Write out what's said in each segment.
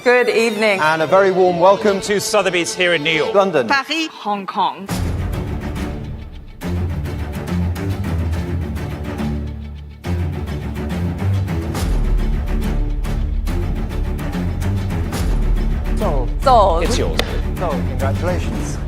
Good evening. And a very warm welcome to Sotheby's here in New York, London, Paris, Hong Kong. Sold. It's yours. So, congratulations.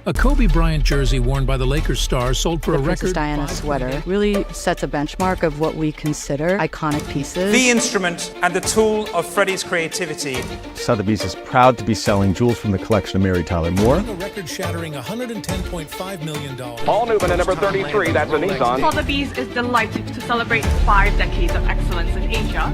A Kobe Bryant jersey worn by the Lakers star sold for a record. Princess Diana sweater really sets a benchmark of what we consider iconic pieces. The instrument and the tool of Freddie's creativity. Sotheby's is proud to be selling jewels from the collection of Mary Tyler Moore. A record-shattering $110.5 million. Paul Newman at number 33, that's a Nissan. Sotheby's is delighted to celebrate 5 decades of excellence in Asia.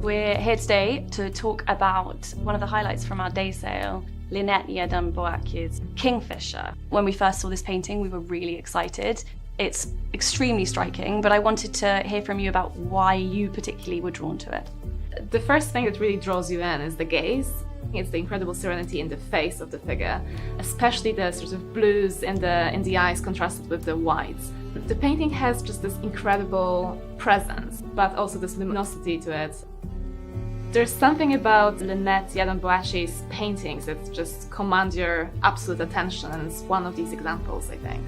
We're here today to talk about one of the highlights from our day sale, Lynette Yiadom-Boakye's Kingfisher. When we first saw this painting, we were really excited. It's extremely striking, but I wanted to hear from you about why you particularly were drawn to it. The first thing that really draws you in is the gaze. It's the incredible serenity in the face of the figure, especially the sort of blues in the eyes contrasted with the whites. The painting has just this incredible presence, but also this luminosity to it. There's something about Lynette Yiadom-Boakye's paintings that just command your absolute attention, and it's one of these examples, I think.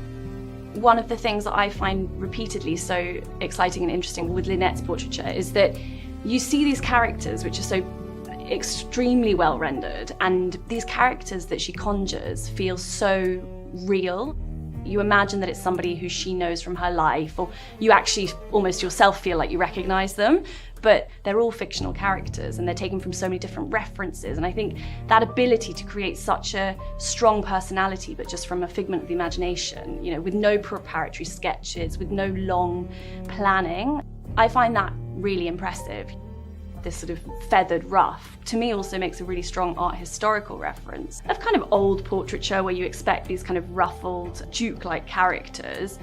One of the things that I find repeatedly so exciting and interesting with Lynette's portraiture is that you see these characters which are so extremely well rendered, and these characters that she conjures feel so real. You imagine that it's somebody who she knows from her life, or you actually almost yourself feel like you recognize them, but they're all fictional characters and they're taken from so many different references. And I think that ability to create such a strong personality, but just from a figment of the imagination, you know, with no preparatory sketches, with no long planning, I find that really impressive. This sort of feathered ruff, to me, also makes a really strong art historical reference of kind of old portraiture where you expect these kind of ruffled, duke-like characters.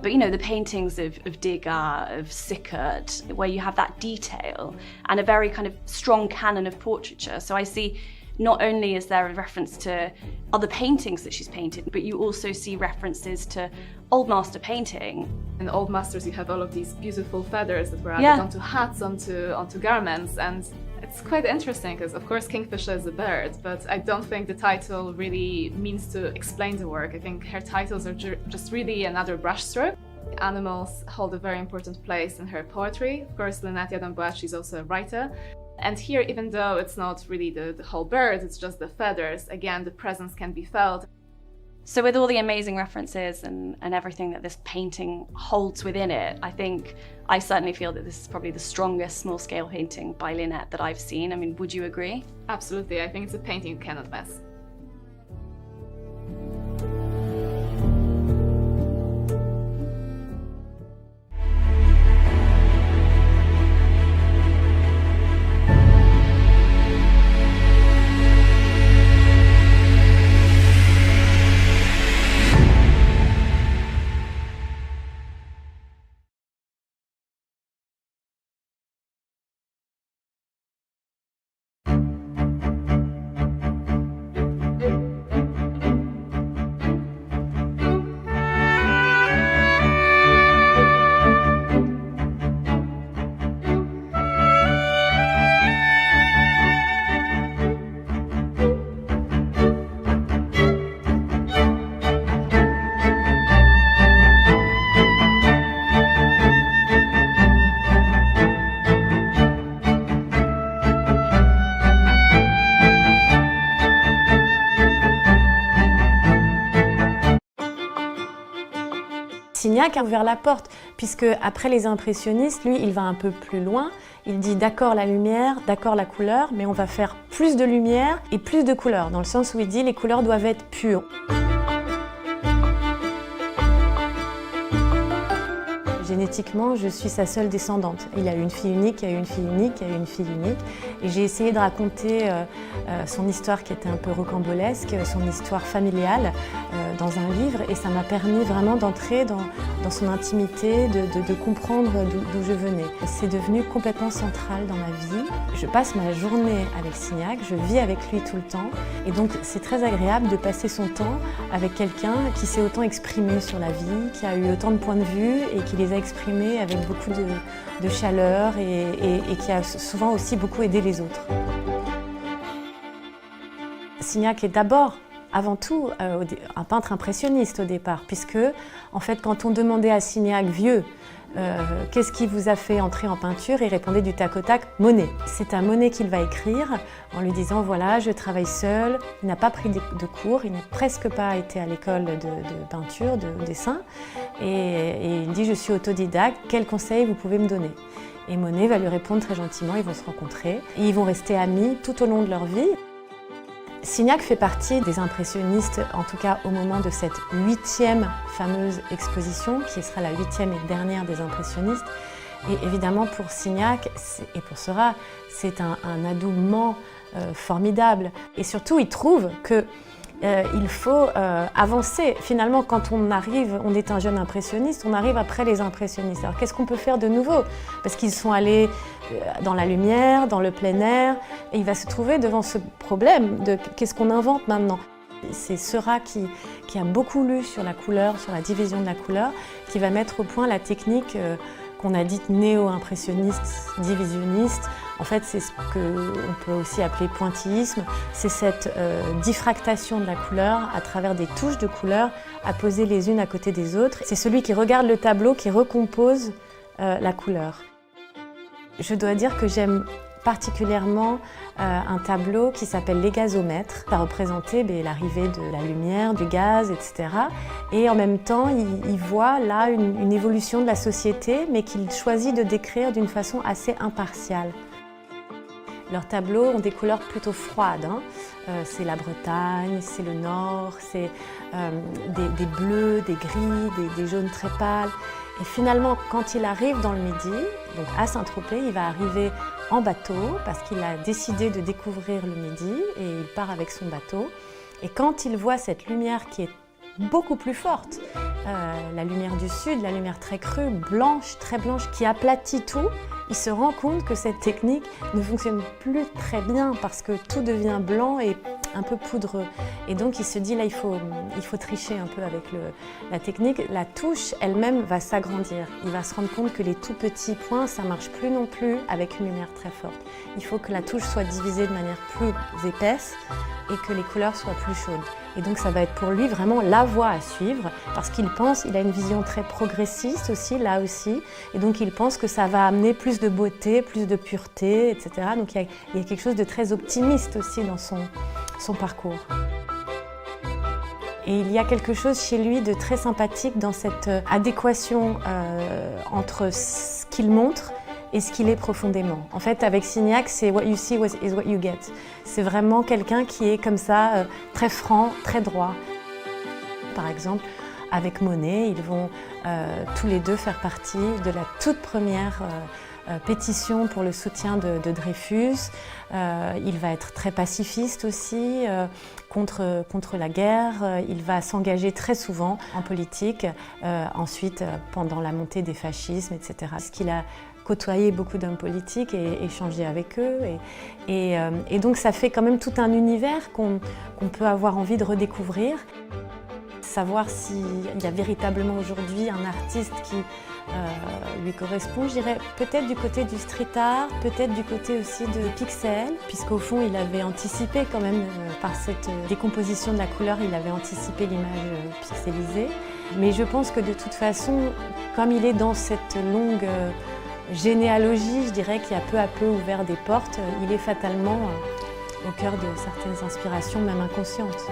But you know, the paintings of Degas, of Sickert, where you have that detail and a very kind of strong canon of portraiture. So I see not only is there a reference to other paintings that she's painted, but you also see references to Old Master painting. In Old Masters you have all of these beautiful feathers that were added onto hats, onto garments, and it's quite interesting because of course Kingfisher is a bird, but I don't think the title really means to explain the work. I think her titles are just really another brushstroke. Animals hold a very important place in her poetry. Of course, Lynette Yiadom-Boakye is also a writer. And here, even though it's not really the whole bird, it's just the feathers, again, the presence can be felt. So with all the amazing references and everything that this painting holds within it, I certainly feel that this is probably the strongest small-scale painting by Lynette that I've seen. I mean, would you agree? Absolutely, I think it's a painting you cannot miss. Signac a ouvert la porte, puisque après les impressionnistes, lui, il va un peu plus loin. Il dit d'accord la lumière, d'accord la couleur, mais on va faire plus de lumière et plus de couleurs, dans le sens où il dit les couleurs doivent être pures. Génétiquement, je suis sa seule descendante. Il a eu une fille unique, il y a eu une fille unique, il y a eu une fille unique. Et j'ai essayé de raconter son histoire qui était un peu rocambolesque, son histoire familiale dans un livre. Et ça m'a permis vraiment d'entrer dans son intimité, de comprendre d'où je venais. C'est devenu complètement central dans ma vie. Je passe ma journée avec Signac, je vis avec lui tout le temps. Et donc c'est très agréable de passer son temps avec quelqu'un qui s'est autant exprimé sur la vie, qui a eu autant de points de vue et qui les a exprimés avec beaucoup de chaleur et qui a souvent aussi beaucoup aidé les autres. Signac est d'abord, avant tout, un peintre impressionniste au départ, puisque en fait quand on demandait à Signac vieux qu'est-ce qui vous a fait entrer en peinture, il répondait du tac au tac « Monet ». C'est à Monet qu'il va écrire en lui disant « Voilà, je travaille seul ». Il n'a pas pris de cours, il n'a presque pas été à l'école de peinture, de dessin. Et il dit « Je suis autodidacte, quels conseils vous pouvez me donner ?» Et Monet va lui répondre très gentiment, ils vont se rencontrer. Et ils vont rester amis tout au long de leur vie. Signac fait partie des impressionnistes, en tout cas au moment de cette 8e fameuse exposition, qui sera la 8e et dernière des impressionnistes. Et évidemment pour Signac, et pour Seurat, c'est un adoubement formidable. Et surtout, il trouve que il faut avancer. Finalement, quand on arrive, on est un jeune impressionniste, on arrive après les impressionnistes. Alors qu'est-ce qu'on peut faire de nouveau? Parce qu'ils sont allés dans la lumière, dans le plein air, et il va se trouver devant ce problème de qu'est-ce qu'on invente maintenant. C'est Seurat qui a beaucoup lu sur la couleur, sur la division de la couleur, qui va mettre au point la technique qu'on a dite néo-impressionniste, divisionniste. En fait, c'est ce qu'on peut aussi appeler pointillisme. C'est cette diffractation de la couleur à travers des touches de couleur apposées les unes à côté des autres. C'est celui qui regarde le tableau qui recompose la couleur. Je dois dire que j'aime particulièrement un tableau qui s'appelle Les gazomètres. Ça représentait l'arrivée de la lumière, du gaz, etc. Et en même temps, il voit là une évolution de la société, mais qu'il choisit de décrire d'une façon assez impartiale. Leurs tableaux ont des couleurs plutôt froides. C'est la Bretagne, c'est le Nord, c'est des bleus, des gris, des jaunes très pâles. Et finalement, quand il arrive dans le Midi, donc à Saint-Tropez, il va arriver en bateau parce qu'il a décidé de découvrir le Midi et il part avec son bateau. Et quand il voit cette lumière qui est beaucoup plus forte, la lumière du Sud, la lumière très crue, blanche, très blanche, qui aplatit tout, il se rend compte que cette technique ne fonctionne plus très bien parce que tout devient blanc et un peu poudreux. Et donc il se dit là, il faut tricher un peu avec la technique. La touche elle-même va s'agrandir. Il va se rendre compte que les tout petits points, ça ne marche plus non plus avec une lumière très forte. Il faut que la touche soit divisée de manière plus épaisse et que les couleurs soient plus chaudes. Et donc ça va être pour lui vraiment la voie à suivre parce qu'il a une vision très progressiste aussi, là aussi. Et donc il pense que ça va amener plus de beauté, plus de pureté, etc. Donc il y a quelque chose de très optimiste aussi dans son parcours. Et il y a quelque chose chez lui de très sympathique dans cette adéquation entre ce qu'il montre et ce qu'il est profondément. En fait, avec Signac, c'est what you see is what you get. C'est vraiment quelqu'un qui est comme ça, très franc, très droit. Par exemple, avec Monet, ils vont tous les deux faire partie de la toute première pétition pour le soutien de Dreyfus. Il va être très pacifiste aussi, contre la guerre. Il va s'engager très souvent en politique, ensuite pendant la montée des fascismes, etc. Ce qu'il a côtoyé beaucoup d'hommes politiques et échangé avec eux. Et donc ça fait quand même tout un univers qu'on peut avoir envie de redécouvrir. Savoir s'il y a véritablement aujourd'hui un artiste qui lui correspond, je dirais peut-être du côté du street art, peut-être du côté aussi de pixel, puisqu'au fond il avait anticipé quand même, par cette décomposition de la couleur, il avait anticipé l'image pixelisée. Mais je pense que de toute façon, comme il est dans cette longue généalogie, je dirais, qui a peu à peu ouvert des portes, il est fatalement au cœur de certaines inspirations, même inconscientes.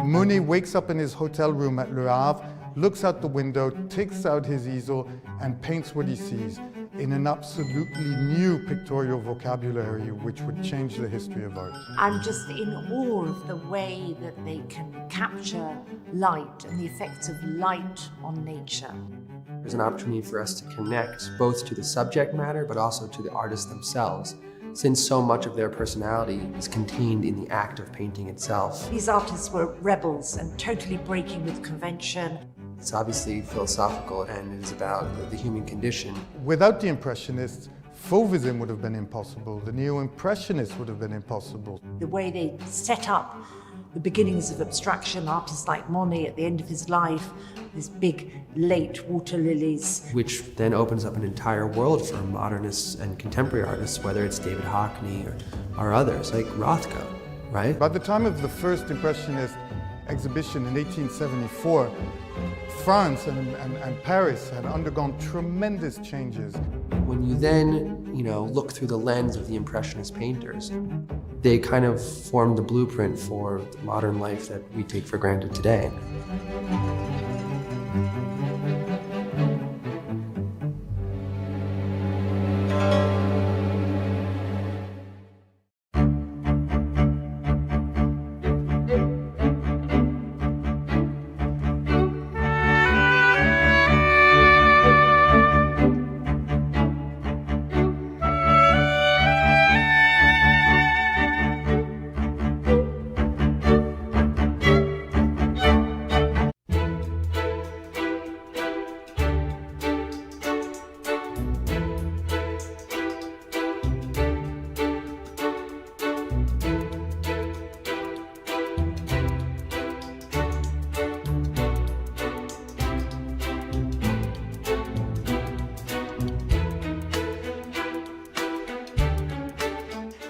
Monet wakes up in his hotel room at Le Havre, looks out the window, takes out his easel and paints what he sees in an absolutely new pictorial vocabulary which would change the history of art. I'm just in awe of the way that they can capture light and the effects of light on nature. There's an opportunity for us to connect both to the subject matter but also to the artists themselves, since so much of their personality is contained in the act of painting itself. These artists were rebels and totally breaking with convention. It's obviously philosophical and it is about the human condition. Without the Impressionists, Fauvism would have been impossible. The Neo-Impressionists would have been impossible. The way they set up the beginnings of abstraction, artists like Monet at the end of his life, these big late water lilies. Which then opens up an entire world for modernists and contemporary artists, whether it's David Hockney or others like Rothko. right? By the time of the First Impressionist Exhibition in 1874, France and Paris had undergone tremendous changes. When you then, look through the lens of the Impressionist painters, they kind of formed the blueprint for the modern life that we take for granted today.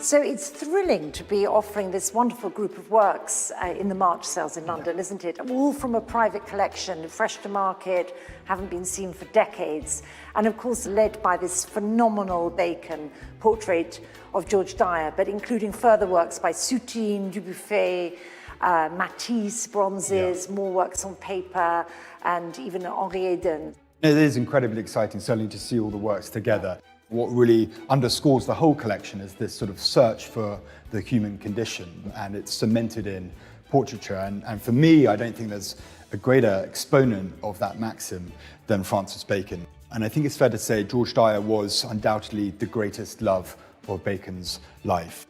So it's thrilling to be offering this wonderful group of works in the March sales in London, isn't it? All from a private collection, fresh to market, haven't been seen for decades. And of course, led by this phenomenal Bacon portrait of George Dyer, but including further works by Soutine, Dubuffet, Matisse, bronzes, more works on paper, and even Henri Eden. It is incredibly exciting, certainly to see all the works together. What really underscores the whole collection is this sort of search for the human condition, and it's cemented in portraiture. And for me, I don't think there's a greater exponent of that maxim than Francis Bacon. And I think it's fair to say George Dyer was undoubtedly the greatest love of Bacon's life.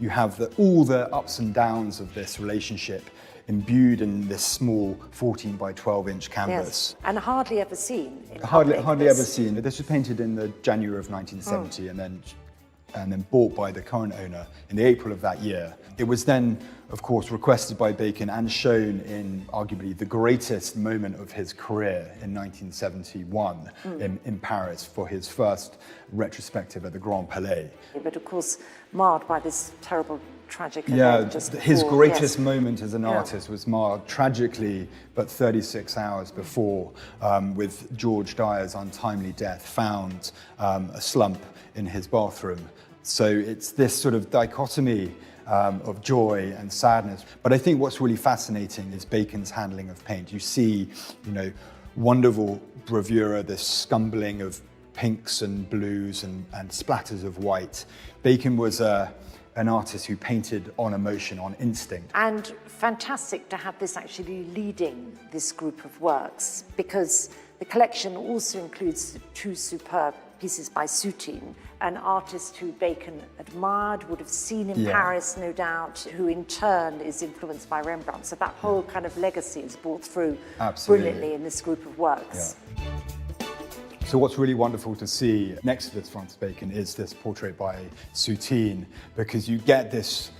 You have all the ups and downs of this relationship imbued in this small 14 by 12 inch canvas. Yes, and hardly ever seen. Hardly ever seen. This was painted in the January of 1970 and then bought by the current owner in the April of that year. It was then, of course, requested by Bacon and shown in arguably the greatest moment of his career in 1971 in Paris for his first retrospective at the Grand Palais. But of course, marred by this terrible tragic event. Just his before, greatest moment as an artist was marred tragically, but 36 hours before, with George Dyer's untimely death, found a slump in his bathroom. So it's this sort of dichotomy of joy and sadness. But I think what's really fascinating is Bacon's handling of paint. You see, wonderful bravura, this scumbling of pinks and blues and splatters of white. Bacon was an artist who painted on emotion, on instinct. And fantastic to have this actually leading this group of works, because the collection also includes two superb pieces by Soutine, an artist who Bacon admired, would have seen in Paris, no doubt, who in turn is influenced by Rembrandt. So that whole kind of legacy is brought through brilliantly in this group of works. Yeah. So what's really wonderful to see next to this Francis Bacon is this portrait by Soutine, because you get this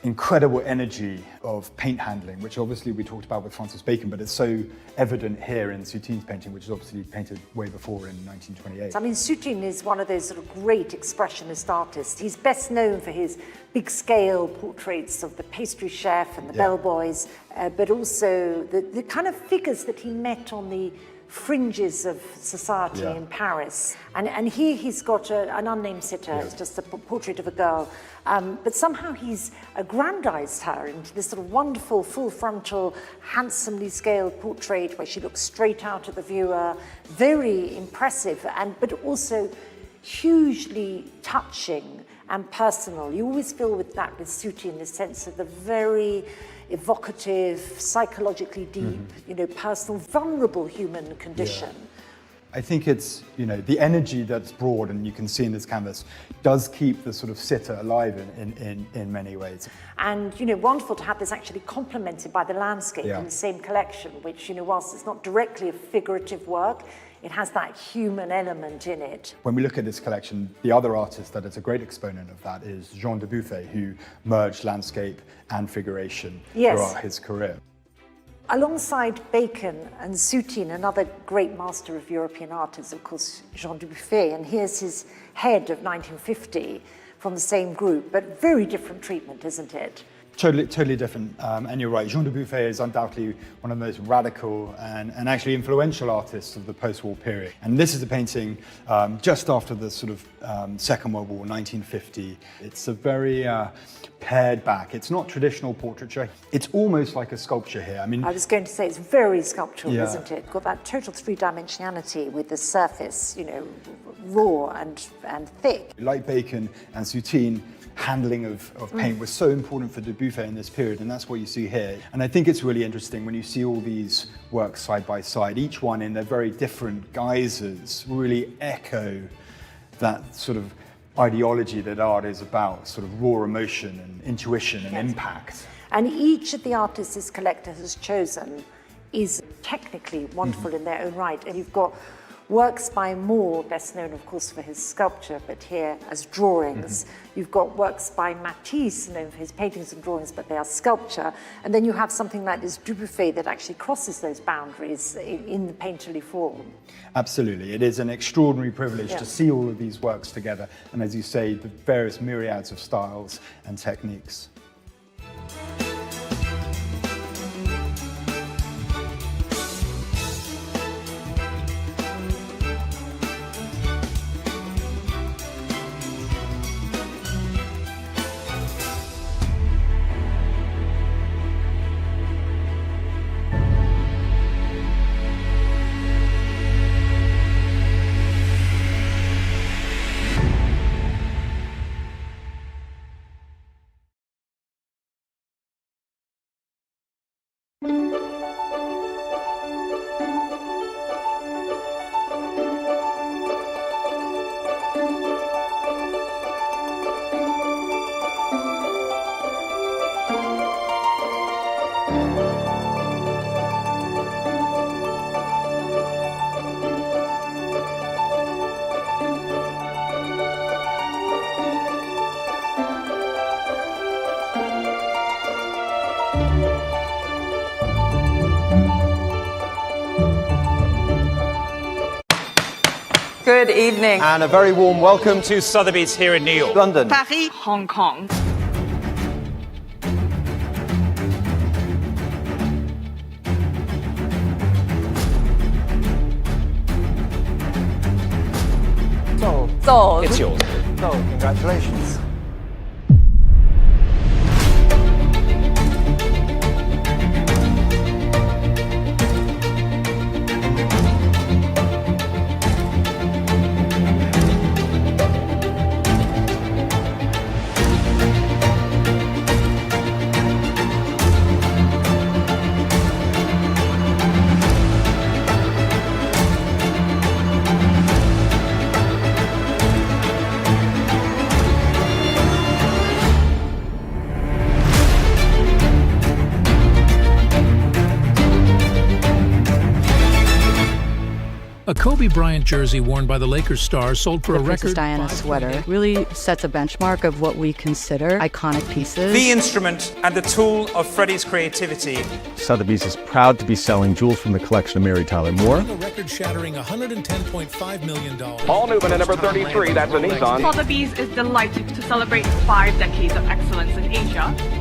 incredible energy of paint handling, which obviously we talked about with Francis Bacon, but it's so evident here in Soutine's painting, which is obviously painted way before in 1928. I mean, Soutine is one of those sort of great expressionist artists. He's best known for his big-scale portraits of the pastry chef and the bellboys, but also the kind of figures that he met on the fringes of society in Paris. And here he's got an unnamed sitter, it's just a portrait of a girl, but somehow he's aggrandized her into this sort of wonderful, full-frontal, handsomely scaled portrait where she looks straight out at the viewer, very impressive, but also hugely touching and personal. You always feel with Soutine this sense of the very evocative, psychologically deep, personal, vulnerable human condition. I think it's, the energy that's brought, and you can see in this canvas, does keep the sort of sitter alive in many ways. And, wonderful to have this actually complemented by the landscape in the same collection, which, whilst it's not directly a figurative work, it has that human element in it. When we look at this collection, the other artist that is a great exponent of that is Jean Dubuffet, who merged landscape and figuration throughout his career. Alongside Bacon and Soutine, another great master of European art is, of course, Jean Dubuffet, and here's his head of 1950 from the same group, but very different treatment, isn't it? Totally different. And you're right, Jean Dubuffet is undoubtedly one of the most radical and actually influential artists of the post-war period. And this is a painting just after the sort of Second World War, 1950. It's a very pared back. It's not traditional portraiture. It's almost like a sculpture here. I mean, I was going to say it's very sculptural, isn't it? Got that total three-dimensionality with the surface, you know, raw and thick. Like Bacon and Soutine, handling of paint was so important for Dubuffet in this period, and that's what you see here. And I think it's really interesting when you see all these works side by side, each one in their very different guises really echo that sort of ideology that art is about, sort of raw emotion and intuition and impact. And each of the artists this collector has chosen is technically wonderful in their own right. And you've got works by Moore, best known of course for his sculpture, but here as drawings. You've got works by Matisse, known for his paintings and drawings, but they are sculpture. And then you have something like this Dubuffet that actually crosses those boundaries in the painterly form. Absolutely, it is an extraordinary privilege to see all of these works together, and as you say, the various myriads of styles and techniques. Good evening. And a very warm welcome to Sotheby's here in New York. London. Paris, Hong Kong. Sold. It's yours. So, congratulations. A Kobe Bryant jersey worn by the Lakers star sold for a Princess record Diana sweater really sets a benchmark of what we consider iconic pieces. The instrument and the tool of Freddie's creativity. Sotheby's is proud to be selling jewels from the collection of Mary Tyler Moore. A record-shattering $110.5 million. Paul Newman at number 33, that's a Nissan. Sotheby's is delighted to celebrate 5 decades of excellence in Asia.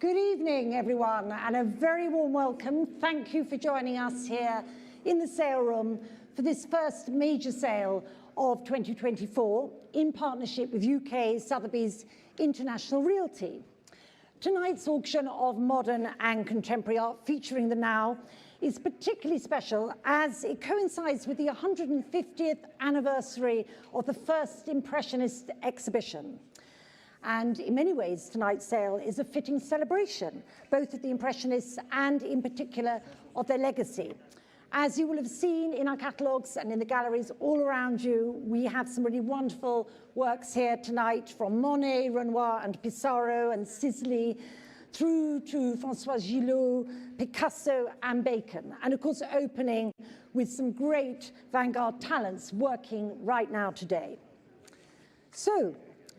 Good evening, everyone, and a very warm welcome. Thank you for joining us here in the sale room for this first major sale of 2024 in partnership with UK Sotheby's International Realty. Tonight's auction of modern and contemporary art featuring the Now is particularly special as it coincides with the 150th anniversary of the First Impressionist Exhibition. And in many ways, tonight's sale is a fitting celebration, both of the Impressionists and in particular of their legacy. As you will have seen in our catalogues and in the galleries all around you, we have some really wonderful works here tonight from Monet, Renoir and Pissarro and Sisley, through to François Gillot, Picasso and Bacon. And of course, opening with some great vanguard talents working right now today. So,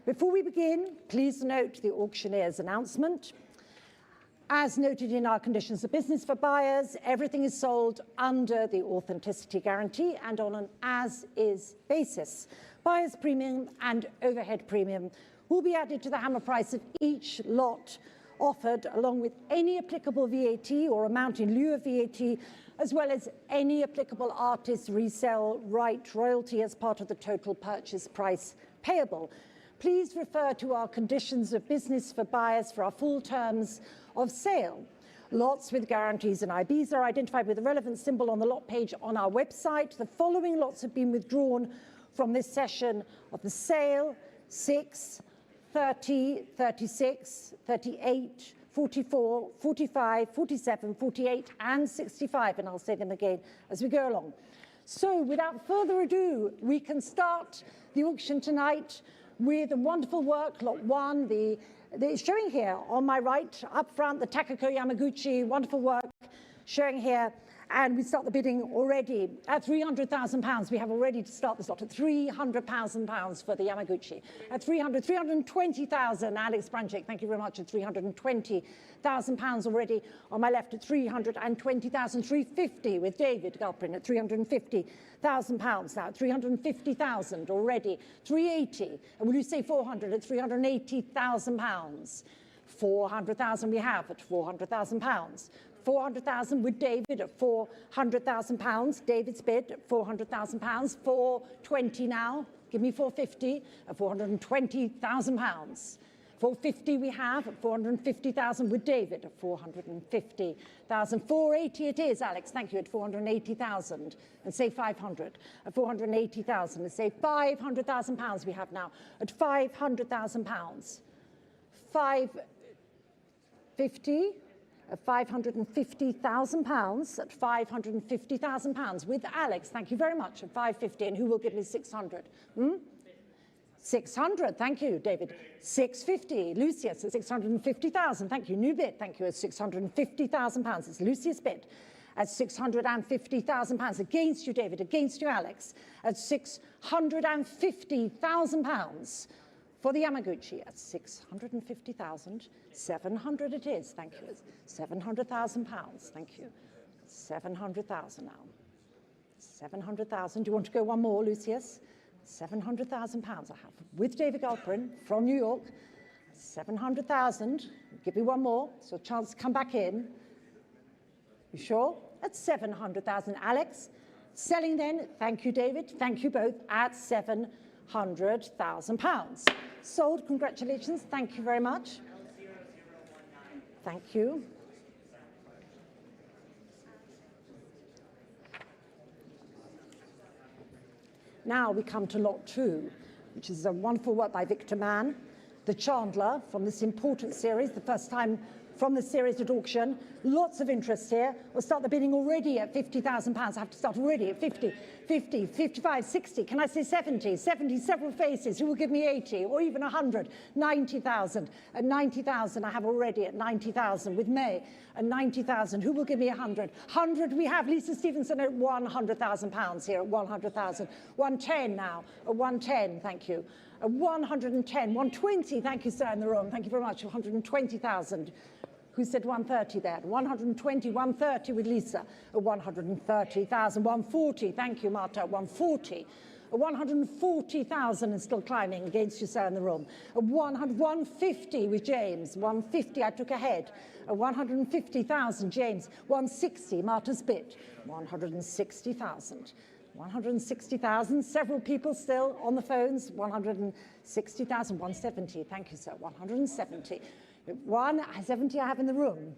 before we begin, please note the auctioneer's announcement. As noted in our conditions of business for buyers, everything is sold under the authenticity guarantee and on an as-is basis. Buyer's premium and overhead premium will be added to the hammer price of each lot offered, along with any applicable VAT or amount in lieu of VAT, as well as any applicable artist resale right royalty as part of the total purchase price payable. Please refer to our conditions of business for buyers for our full terms of sale. Lots with guarantees and IBs are identified with the relevant symbol on the lot page on our website. The following lots have been withdrawn from this session of the sale: 6, 30, 36, 38, 44, 45, 47, 48, and 65, and I'll say them again as we go along. So without further ado, we can start the auction tonight with a wonderful work, lot 1, it's showing here on my right, up front, the Takako Yamaguchi, wonderful work showing here. And we start the bidding already at £300,000. We have already to start this lot at £300,000 for the Yamaguchi. At 320,000, Alex Branchik, thank you very much, at £320,000 already. On my left at 320,000, 350 with David Galprin at £350,000 now, at 350,000 already, 380, and will you say 400 at £380,000? 400,000 we have at £400,000. 400,000 with David at £400,000. David's bid at £400,000. 420 now. Give me 450 at £420,000. 450 we have at 450,000 with David at 450,000. 480 it is, Alex. Thank you, at 480,000. And say 500 at 480,000. And say £500,000 we have now at £500,000. 550. At £550,000 at £550,000 with Alex. Thank you very much at 550. And who will give me 600? 600. Thank you, David. 650. Lucius at 650,000. Thank you. New bid. Thank you. At £650,000. It's Lucius' bid at £650,000. Against you, David. Against you, Alex. At £650,000 for the Yamaguchi at 650,000. 700 it is, thank you. It's £700,000, thank you. 700,000 now. 700,000. Do you want to go one more, Lucius? £700,000 I have with David Galprin from New York. 700,000. Give me one more, so a chance to come back in. You sure? At 700,000. Alex, selling then. Thank you, David. Thank you both at £700,000. Sold. Congratulations. Thank you very much. Thank you. Now we come to lot 2, which is a wonderful work by Victor Mann, the Chandler from this important series, the first time from the series at auction. Lots of interest here. We'll start the bidding already at £50,000. I have to start already at 50, 50, 55, 60. Can I say 70? 70, several faces. Who will give me 80 or even 100? 90,000. At 90,000, I have already at 90,000 with May. At 90,000, who will give me 100? 100 we have. Lisa Stevenson at £100,000 here at 100,000. 110 now. At 110, thank you. At 110, 120, thank you, sir, in the room. Thank you very much. 120,000. Who said 130 there? 120, 130 with Lisa. At 130,000. 140, thank you, Marta. 140. 140,000 and still climbing against you, sir, in the room. 150 with James. 150, I took ahead. 150,000, James. 160, Martha's bit. 160,000. 160,000, several people still on the phones. 160,000, 170, thank you, sir. 170. 170 I have in the room.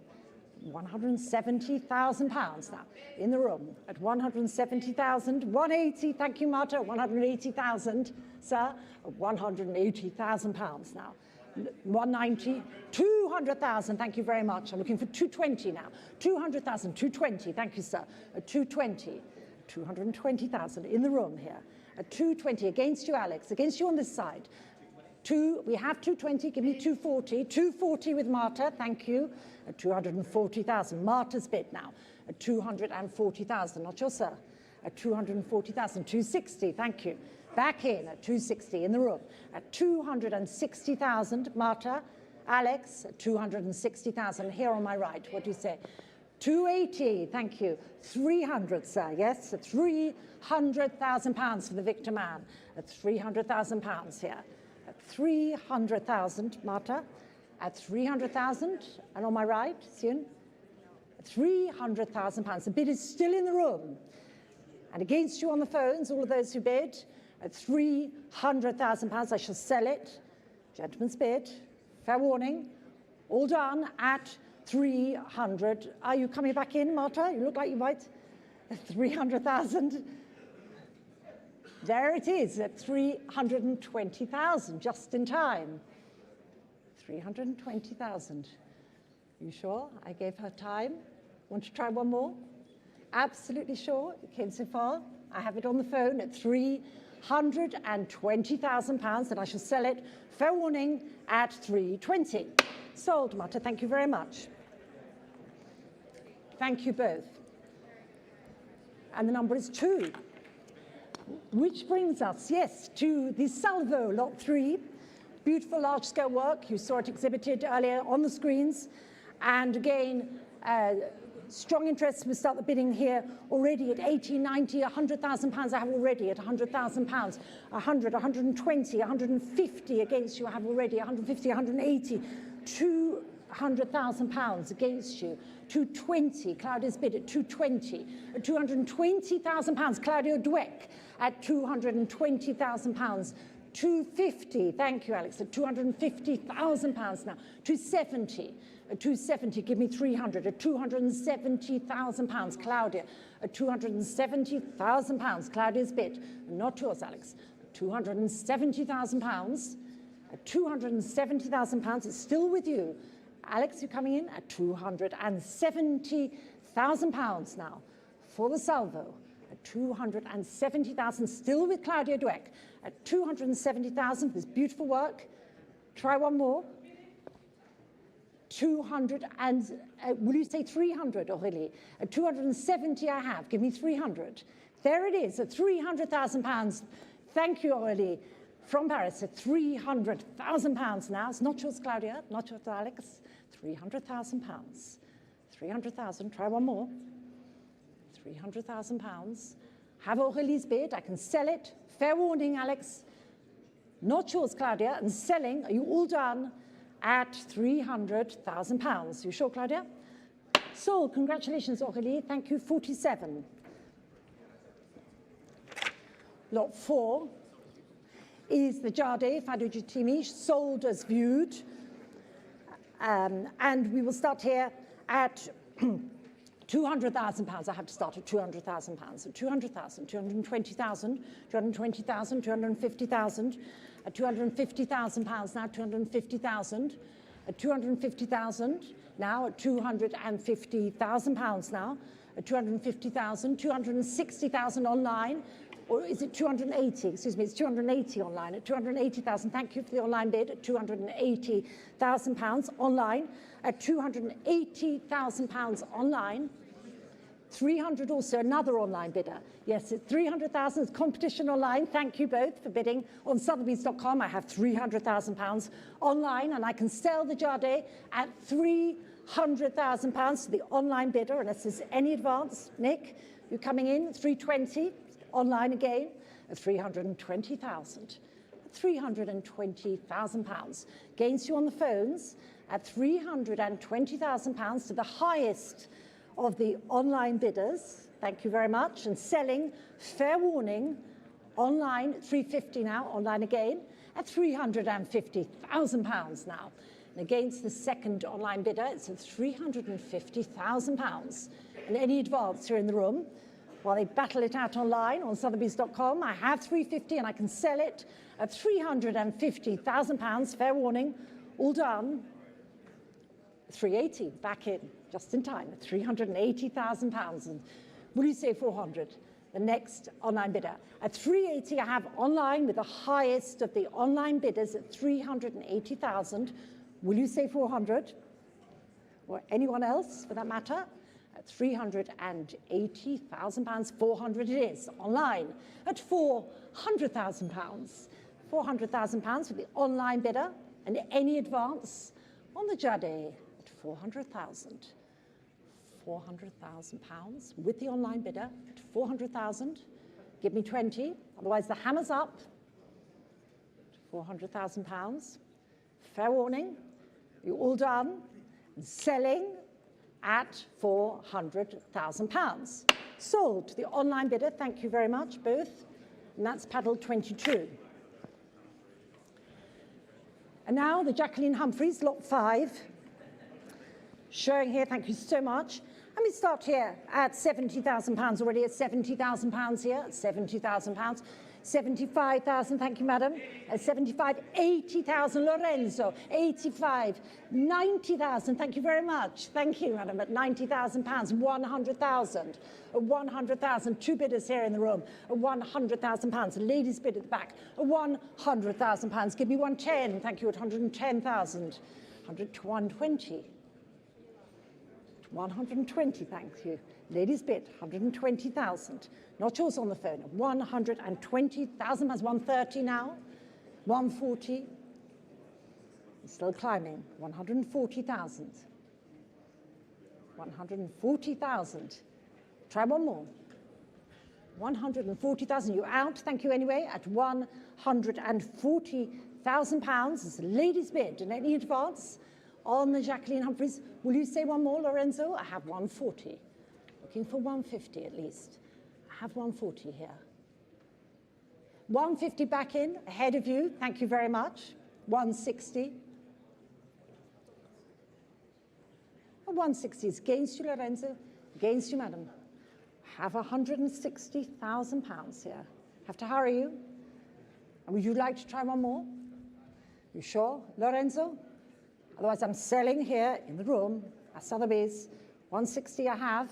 170,000 pounds now in the room at 170,000. 180, thank you, Marta. 180,000, sir. 180,000 pounds now. 190, 200,000, thank you very much. I'm looking for 220 now. 200,000, 220, thank you, sir. 220, 220,000 in the room here. 220 against you, Alex, against you on this side. We have 220, give me 240. 240 with Marta, thank you. 240,000, Marta's bid now. 240,000, not your sir. 240,000, 260, thank you. Back in at 260 in the room. At 260,000, Marta, Alex, 260,000. Here on my right, what do you say? 280, thank you. 300, sir, yes? 300,000 pounds for the victor man. At 300,000 pounds here. At 300,000, Marta. At 300,000, and on my right, soon. 300,000 pounds. The bid is still in the room. And against you on the phones, all of those who bid, at 300,000 pounds, I shall sell it. Gentleman's bid. Fair warning. All done at 300. Are you coming back in, Marta? You look like you might. 300,000. There it is at 320,000, just in time. 320,000. You sure? I gave her time. Want to try one more? Absolutely sure. You came so far. I have it on the phone at 320,000 pounds, and I shall sell it, fair warning, at 320. Sold, Marta. Thank you very much. Thank you both. And the number is 2. Which brings us, yes, to the Salvo, Lot 3. Beautiful large-scale work. You saw it exhibited earlier on the screens. And again, strong interest. We start the bidding here already at 80, 90, 100,000 pounds. I have already at 100,000 pounds. 100, 120, 150 against you. I have already 150, 180, 200,000 pounds against you. 220, Claudia's bid at 220. At 220,000 pounds, Claudia Dweck at 220,000 pounds. 250, thank you, Alex, at 250,000 pounds now. 270, at 270, give me 300, at 270,000 pounds, Claudia. At 270,000 pounds, Claudia's bid, not yours, Alex. 270,000 pounds. At 270,000 pounds, it's still with you. Alex, you're coming in at 270,000 pounds now for the Salvo. At 270,000, still with Claudia Dweck. At 270,000, this beautiful work. Try one more. 200 and, will you say 300, Aurélie? At 270 I have, give me 300. There it is, at 300,000 pounds. Thank you, Aurélie. From Paris at 300,000 pounds now. It's not yours, Claudia, not yours, Alex. 300,000 pounds. 300,000, try one more. 300,000 pounds. Have Aurélie's bid, I can sell it. Fair warning, Alex. Not yours, Claudia, and selling, are you all done? At 300,000 pounds. You sure, Claudia? Sold, congratulations, Aurélie. Thank you, 47. Lot 4 is the Jade Fadujitimi, sold as viewed. And we will start here at 200,000 pounds. I have to start at 200,000 pounds. So 200,000, 220,000, 220,000, 250,000, 250,000 pounds now, 250,000, 250,000 now at 250,000 pounds now, at 250,000, 260,000 online, or is it 280? Excuse me, it's 280 online. At 280,000, thank you for the online bid, at 280,000 pounds online, at 280,000 pounds online. 300 also, another online bidder. Yes, it's 300,000, it's competition online. Thank you both for bidding. On Sotheby's.com, I have 300,000 pounds online, and I can sell the Jade at 300,000 pounds to the online bidder, unless there's any advance. Nick, you're coming in, 320, online again. at 320,000. At 320,000 pounds. Against you on the phones at 320,000 pounds to the highest of the online bidders. Thank you very much. And selling, fair warning, online at 350 now, online again, at 350,000 pounds now. And against the second online bidder, it's at 350,000 pounds. And any advance here in the room, while they battle it out online on Sotheby's.com, I have 350 and I can sell it at 350,000 pounds, fair warning, all done. 380, back in, just in time, at 380,000 pounds. And will you say 400? The next online bidder. At 380, I have online with the highest of the online bidders at 380,000. Will you say 400? Or anyone else, for that matter? At 380,000 pounds, 400 it is, online. At 400,000 pounds. 400,000 pounds for the online bidder, and any advance on the Jade at 400,000. 400,000 pounds with the online bidder at 400,000. Give me 20, otherwise the hammer's up. 400,000 pounds. Fair warning, you're all done. And selling at 400,000 pounds. Sold to the online bidder, thank you very much, both. And that's paddle 22. And now the Jacqueline Humphreys, lot 5. Showing here, thank you so much. Let me start here at £70,000 already, at £70,000 here, at £70,000. 75,000, thank you, madam. 75, 80,000, Lorenzo. 85, 90,000, thank you very much. Thank you, madam, at £90,000, 100,000. At 100,000, 2 bidders here in the room. At £100,000, a ladies bid at the back. At £100,000, give me 110, thank you, at 110,000. 120. 120, thank you. Ladies bid, 120,000. Not yours on the phone. 120,000, has 130 now. 140. Still climbing. 140,000. 140,000. Try one more. 140,000. You're out. Thank you anyway. At 140,000 pounds. It's a ladies bid. And any advance on the Jacqueline Humphreys? Will you say one more, Lorenzo? I have 140. Looking for 150 at least. I have 140 here. 150 back in, ahead of you. Thank you very much. 160. 160 is against you, Lorenzo. Against you, madam. I have 160,000 pounds here. Have to hurry you. And would you like to try one more? You sure, Lorenzo? Otherwise, I'm selling here in the room at Sotheby's. 160 I have.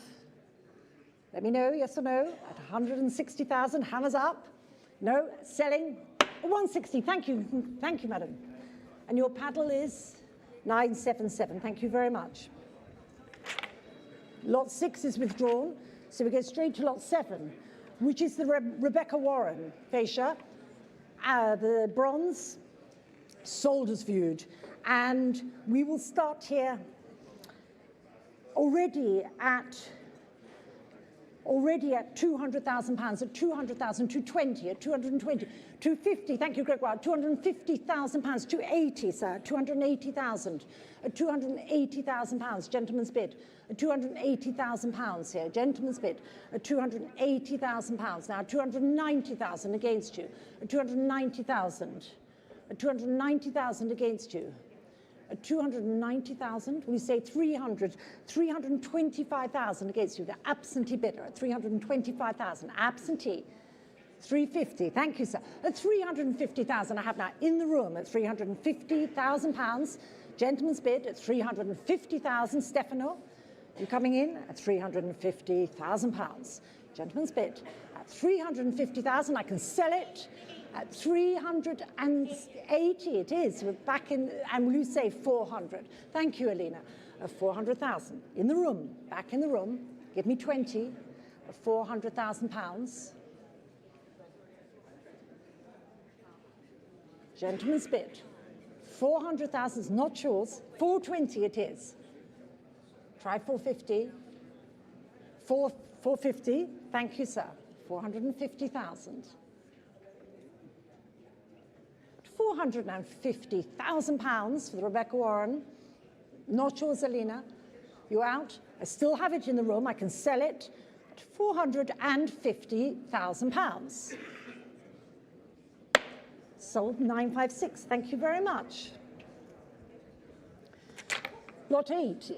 Let me know, yes or no, at 160,000, hammers up. No, selling 160, thank you, madam. And your paddle is 977, thank you very much. Lot 6 is withdrawn, so we go straight to lot 7, which is the Rebecca Warren fascia. The bronze, sold as viewed. And we will start here already at £200,000, at 200,000, 220, at 220, 250, thank you, Gregoire, £250,000, 280, sir, 280,000, at £280,000, gentleman's bid, at £280,000 here, gentleman's bid, at £280,000, now 290,000 against you, at 290,000, at 290,000 against you. At 290,000, we say 325,000 against you. The absentee bidder at 325,000. Absentee, 350. Thank you, sir. At 350,000, I have now in the room at 350,000 pounds. Gentleman's bid at 350,000. Stefano, you coming in at 350,000 pounds. Gentleman's bid at 350,000. I can sell it at 380 it is. We're back in, and will you say 400? Thank you, Alina. 400,000 in the room, back in the room. Give me 20 of 400,000 pounds. Gentleman's bid. 400,000 is not yours. 420 it is. Try 450. 450. Thank you, sir. 450,000. £450,000 for the Rebecca Warren. Not yours, Alina. You're out. I still have it in the room. I can sell it at £450,000. Sold 956. Thank you very much. Lot 8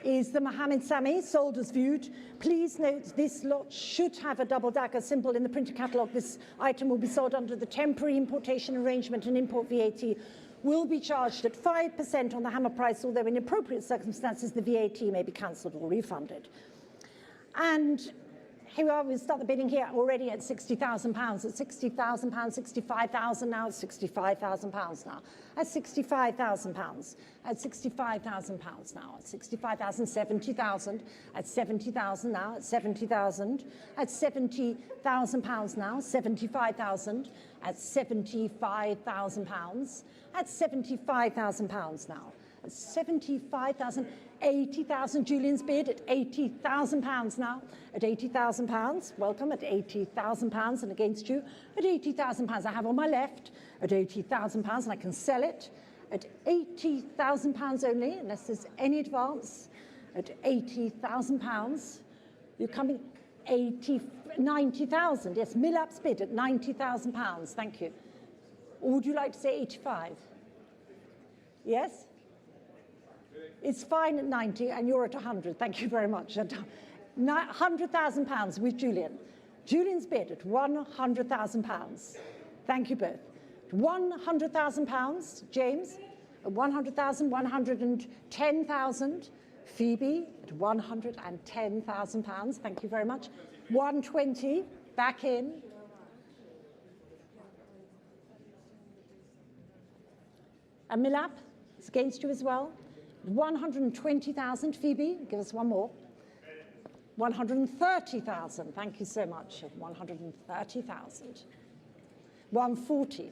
is the Mohammed Sami, sold as viewed. Please note this lot should have a double dagger symbol in the printed catalogue. This item will be sold under the temporary importation arrangement, and import VAT will be charged at 5% on the hammer price, although in appropriate circumstances the VAT may be cancelled or refunded. And here we are, we'll start the bidding here already at £60,000. At £60,000, 65,000 now, it's £65,000 now. At £65,000, at £65,000 now, at £65,000, 70,000, at £70,000 now, at £70,000, at £70,000 now, £75,000, at £75,000, at £75,000 now, at 75,000, 80,000, Julian's bid at £80,000 now, at £80,000, welcome, at £80,000 and against you, at £80,000 I have on my left, at £80,000 and I can sell it, at £80,000 only, unless there's any advance, at £80,000, you're coming, 90,000, yes, Millap's bid at £90,000, thank you. Or would you like to say 85? Yes? It's fine at 90 and you're at 100. Thank you very much. £100,000 with Julian. Julian's bid at £100,000. Thank you both. £100,000, James, at 100,000, 110,000. Phoebe at £110,000. Thank you very much. 120, back in. And Milap, it's against you as well. 120,000, Phoebe, give us one more. 130,000, thank you so much. 130,000. 140,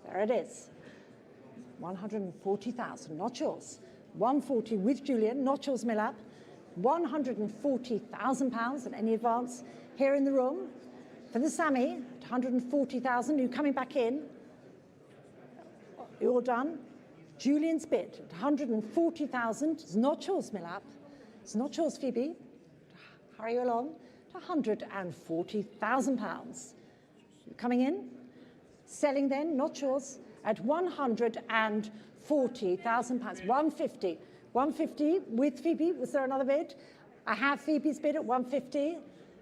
there it is. 140,000, not yours. 140 with Julian, not yours, Milap. £140,000 and any advance here in the room. For the Sami, 140,000, you coming back in. You're all done. Julian's bid at 140,000. It's not yours, Milap. It's not yours, Phoebe. Hurry along. £140,000. Coming in. Selling then, not yours, at £140,000. 150. 150 with Phoebe. Was there another bid? I have Phoebe's bid at 150.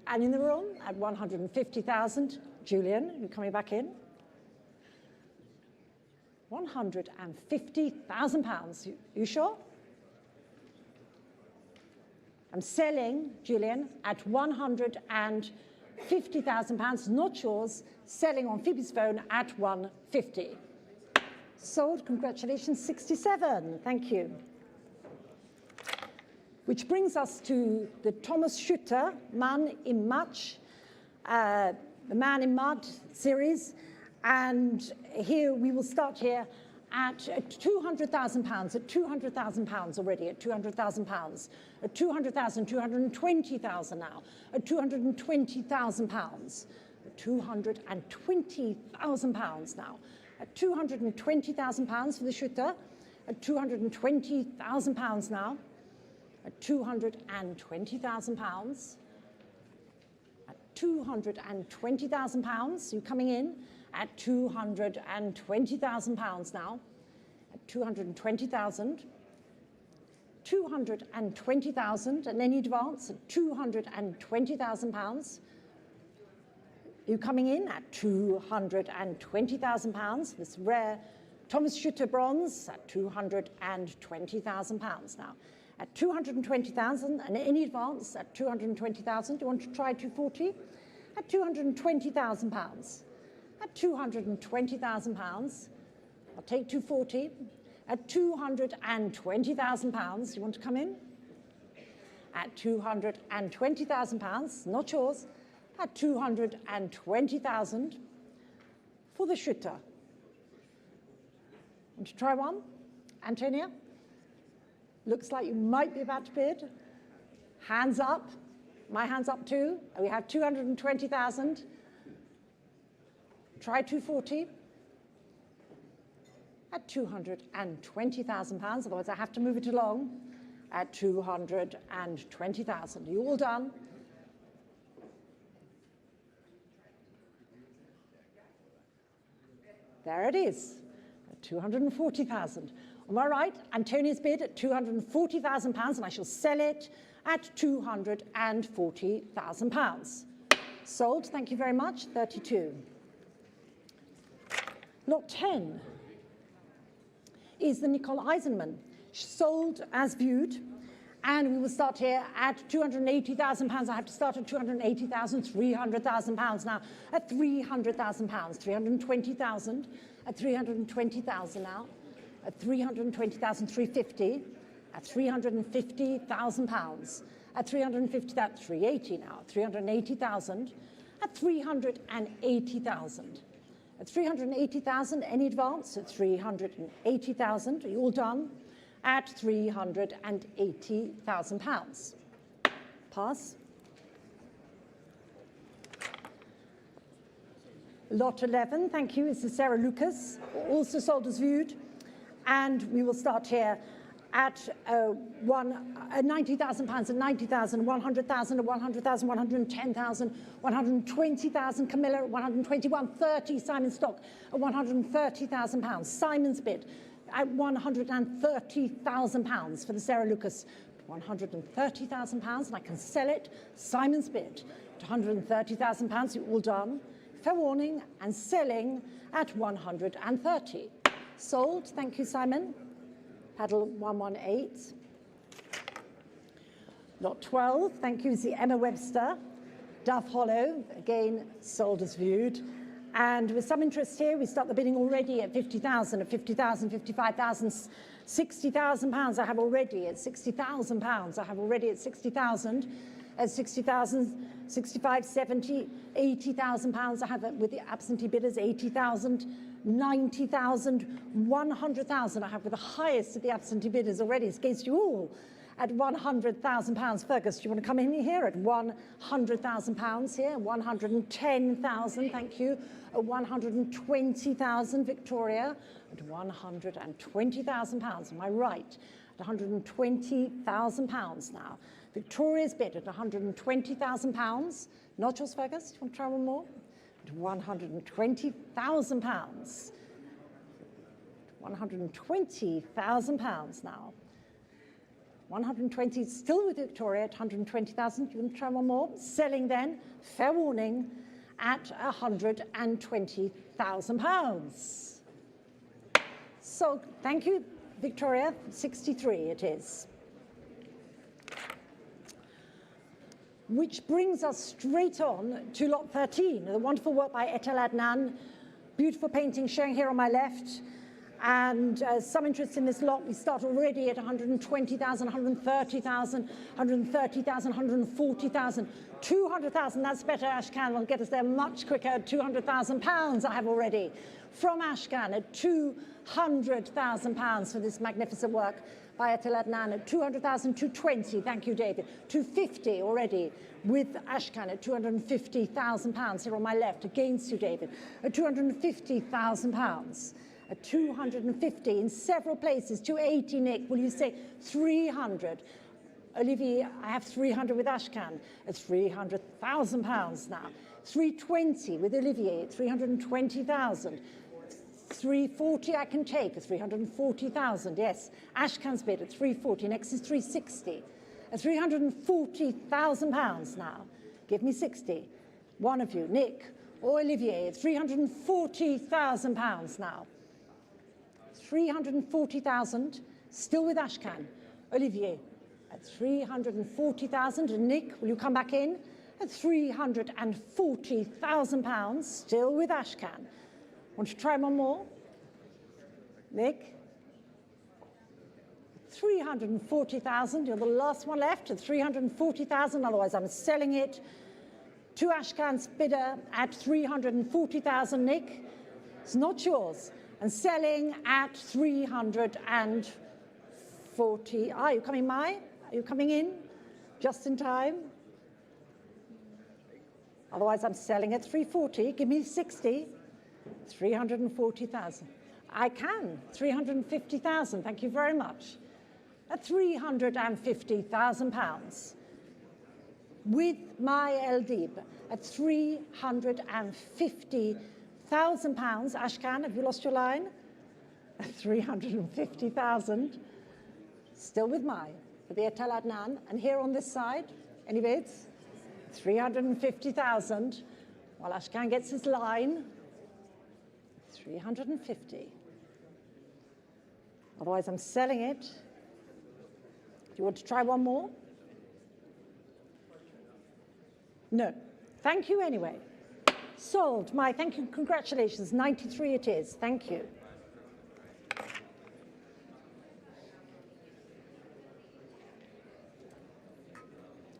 And in the room at 150,000. Julian, you coming back in? £150,000. You sure? I'm selling, Julian, at £150,000, not yours, selling on Phoebe's phone at 150. Sold, congratulations, 67, thank you. Which brings us to the Thomas Schutter Man im Match, the Man in Mud series. And here we will start here at £200,000, at £200,000 already, at £200,000, at £200,000, £220,000 now, at £220,000, at £220,000 now, at £220,000 for the Schutter, at £220,000 now, at £220,000, at £220,000, you coming in, at £220,000 now, at £220,000, £220,000, and any advance at £220,000. You coming in at £220,000, this rare Thomas Schutter bronze at £220,000 now. At £220,000, and any advance at £220,000. Do you want to try 240? At £220,000. At £220,000, I'll take 240. At £220,000, you want to come in? At £220,000, not yours. At £220,000 for the Schutter. Want to try one? Antonia? Looks like you might be about to bid. Hands up. My hand's up too. We have 220,000. Try 240. at £220,000. Otherwise, I have to move it along at 220,000. Are you all done? There it is, at 240,000. On my right, Antonia's bid at £240,000, and I shall sell it at £240,000. Sold, thank you very much, 32. Lot 10 is the Nicole Eisenman, sold as viewed, and we will start here at £280,000. I have to start at 280,000, £300,000 now, at £300,000, 320,000, at 320,000 now, at 320,000, 350, at £350,000, at 350,000, 380 now, 380,000, at 380,000. At 380,000, any advance? At 380,000, are you all done? At £380,000. Pass. Lot 11, thank you, is the Sarah Lucas, also sold as viewed. And we will start here at £90,000, at 90,000, 100,000, at 100,000, 110,000, 120,000, Camilla at 121, 30, Simon Stock at £130,000. Simon's bid at £130,000 for the Sarah Lucas, £130,000, and I can sell it. Simon's bid at £130,000, you're all done. Fair warning, and selling at 130. Sold, thank you, Simon. Paddle 118. Lot 12, thank you, is the Emma Webster. Duff Hollow, again, sold as viewed. And with some interest here, we start the bidding already at 50,000, at 50,000, 55,000, £60,000 I have already at £60,000. I have already at 60,000, at 60,000, 65, 70, £80,000 I have with the absentee bidders, 80,000, 90,000, 100,000 I have with the highest of the absentee bidders already. It's against you all at £100,000. Fergus, do you want to come in here at £100,000 here? 110,000, thank you. At 120,000, Victoria. At £120,000. Am I right? At £120,000 now. Victoria's bid at £120,000. Not yours, Fergus. Do you want to try one more? At £120,000. £120,000 now. 120, still with Victoria at 120,000. You want to try one more? Selling then, fair warning, at £120,000. So, thank you, Victoria. 63 it is. Which brings us straight on to lot 13, the wonderful work by Etel Adnan. Beautiful painting showing here on my left. And some interest in this lot. We start already at 120,000, 130,000, 130,000, 140,000, 200,000. That's better. Ashcan will get us there much quicker. £200,000 I have already from Ashcan at £200,000 for this magnificent work by Etel Adnan at 200,000, 220. Thank you, David. 250 already with Ashcan at £250,000 here on my left against you, David, at £250,000. At 250 in several places, 280, Nick, will you say 300? Olivier, I have 300 with Ashcan at £300,000 now. 320 with Olivier at 320,000. 340 I can take at 340,000, yes. Ashcan's bid at 340, next is 360. At £340,000 now. Give me 60. One of you, Nick or Olivier, at £340,000 now. 340,000, still with Ashcan. Olivier, at 340,000, and Nick, will you come back in? At £340,000, still with Ashcan. Want to try one more? Nick? 340,000, you're the last one left at 340,000, otherwise I'm selling it to Ashcan's bidder at 340,000, Nick. It's not yours. And selling at 340. Are you coming, Mai? Are you coming in just in time? Otherwise, I'm selling at 340. Give me 60. 340,000. I can. 350,000. Thank you very much. At £350,000. With my LD, at £350,000. Ashkan, have you lost your line? At 350,000. Still with my. For the Etel Adnan. And here on this side, any bids? 350,000. While Ashkan gets his line, 350. Otherwise, I'm selling it. Do you want to try one more? No. Thank you anyway. Sold. My thank you. Congratulations. 93 it is. Thank you.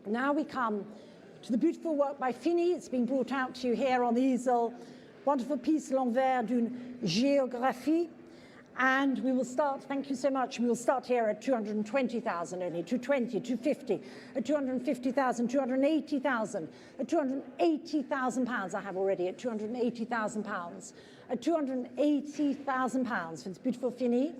Now we come to the beautiful work by Fini. It's been brought out to you here on the easel. Wonderful piece, L'Envers d'une géographie. And we will start, thank you so much, we will start here at 220,000 only, 220, 250, at 250,000, 280,000, at 280,000 pounds I have already, at 280,000 pounds, at 280,000 pounds for this beautiful Fini,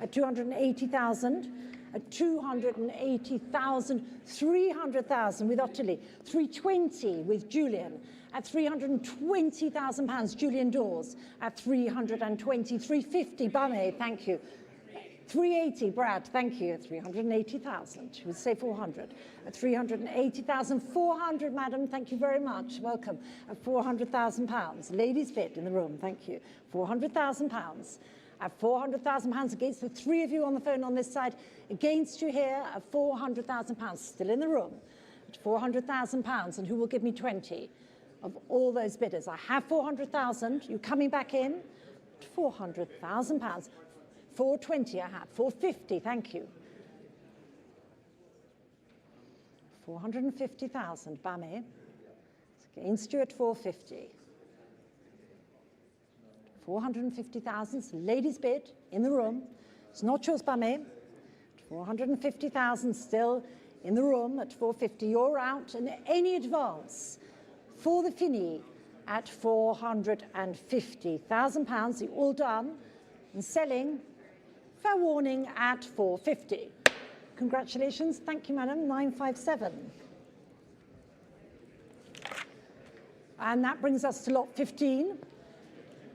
at 280,000, at 280,000, 300,000 with Ottilie, 320 with Julian, at 320,000 pounds, Julian Dawes, at 320, 350, Bame, thank you. 380, Brad, thank you, 380,000, you would say 400. At 380,000, 400, madam, thank you very much, welcome. At 400,000 pounds, ladies bid in the room, thank you. 400,000 pounds. At 400,000 pounds against the three of you on the phone on this side, against you here at 400,000 pounds, still in the room, at 400,000 pounds, and who will give me 20 of all those bidders? I have 400,000, you coming back in, 400,000 pounds, 420 I have, 450, thank you. 450,000, Bame, it's against you at 450. 450,000, ladies bid in the room. It's not yours, Bame. 450,000 still in the room at 450. You're out, and any advance for the Fini at 450,000 pounds. You're all done and selling. Fair warning at 450. Congratulations. Thank you, madam. 957. And that brings us to lot 15.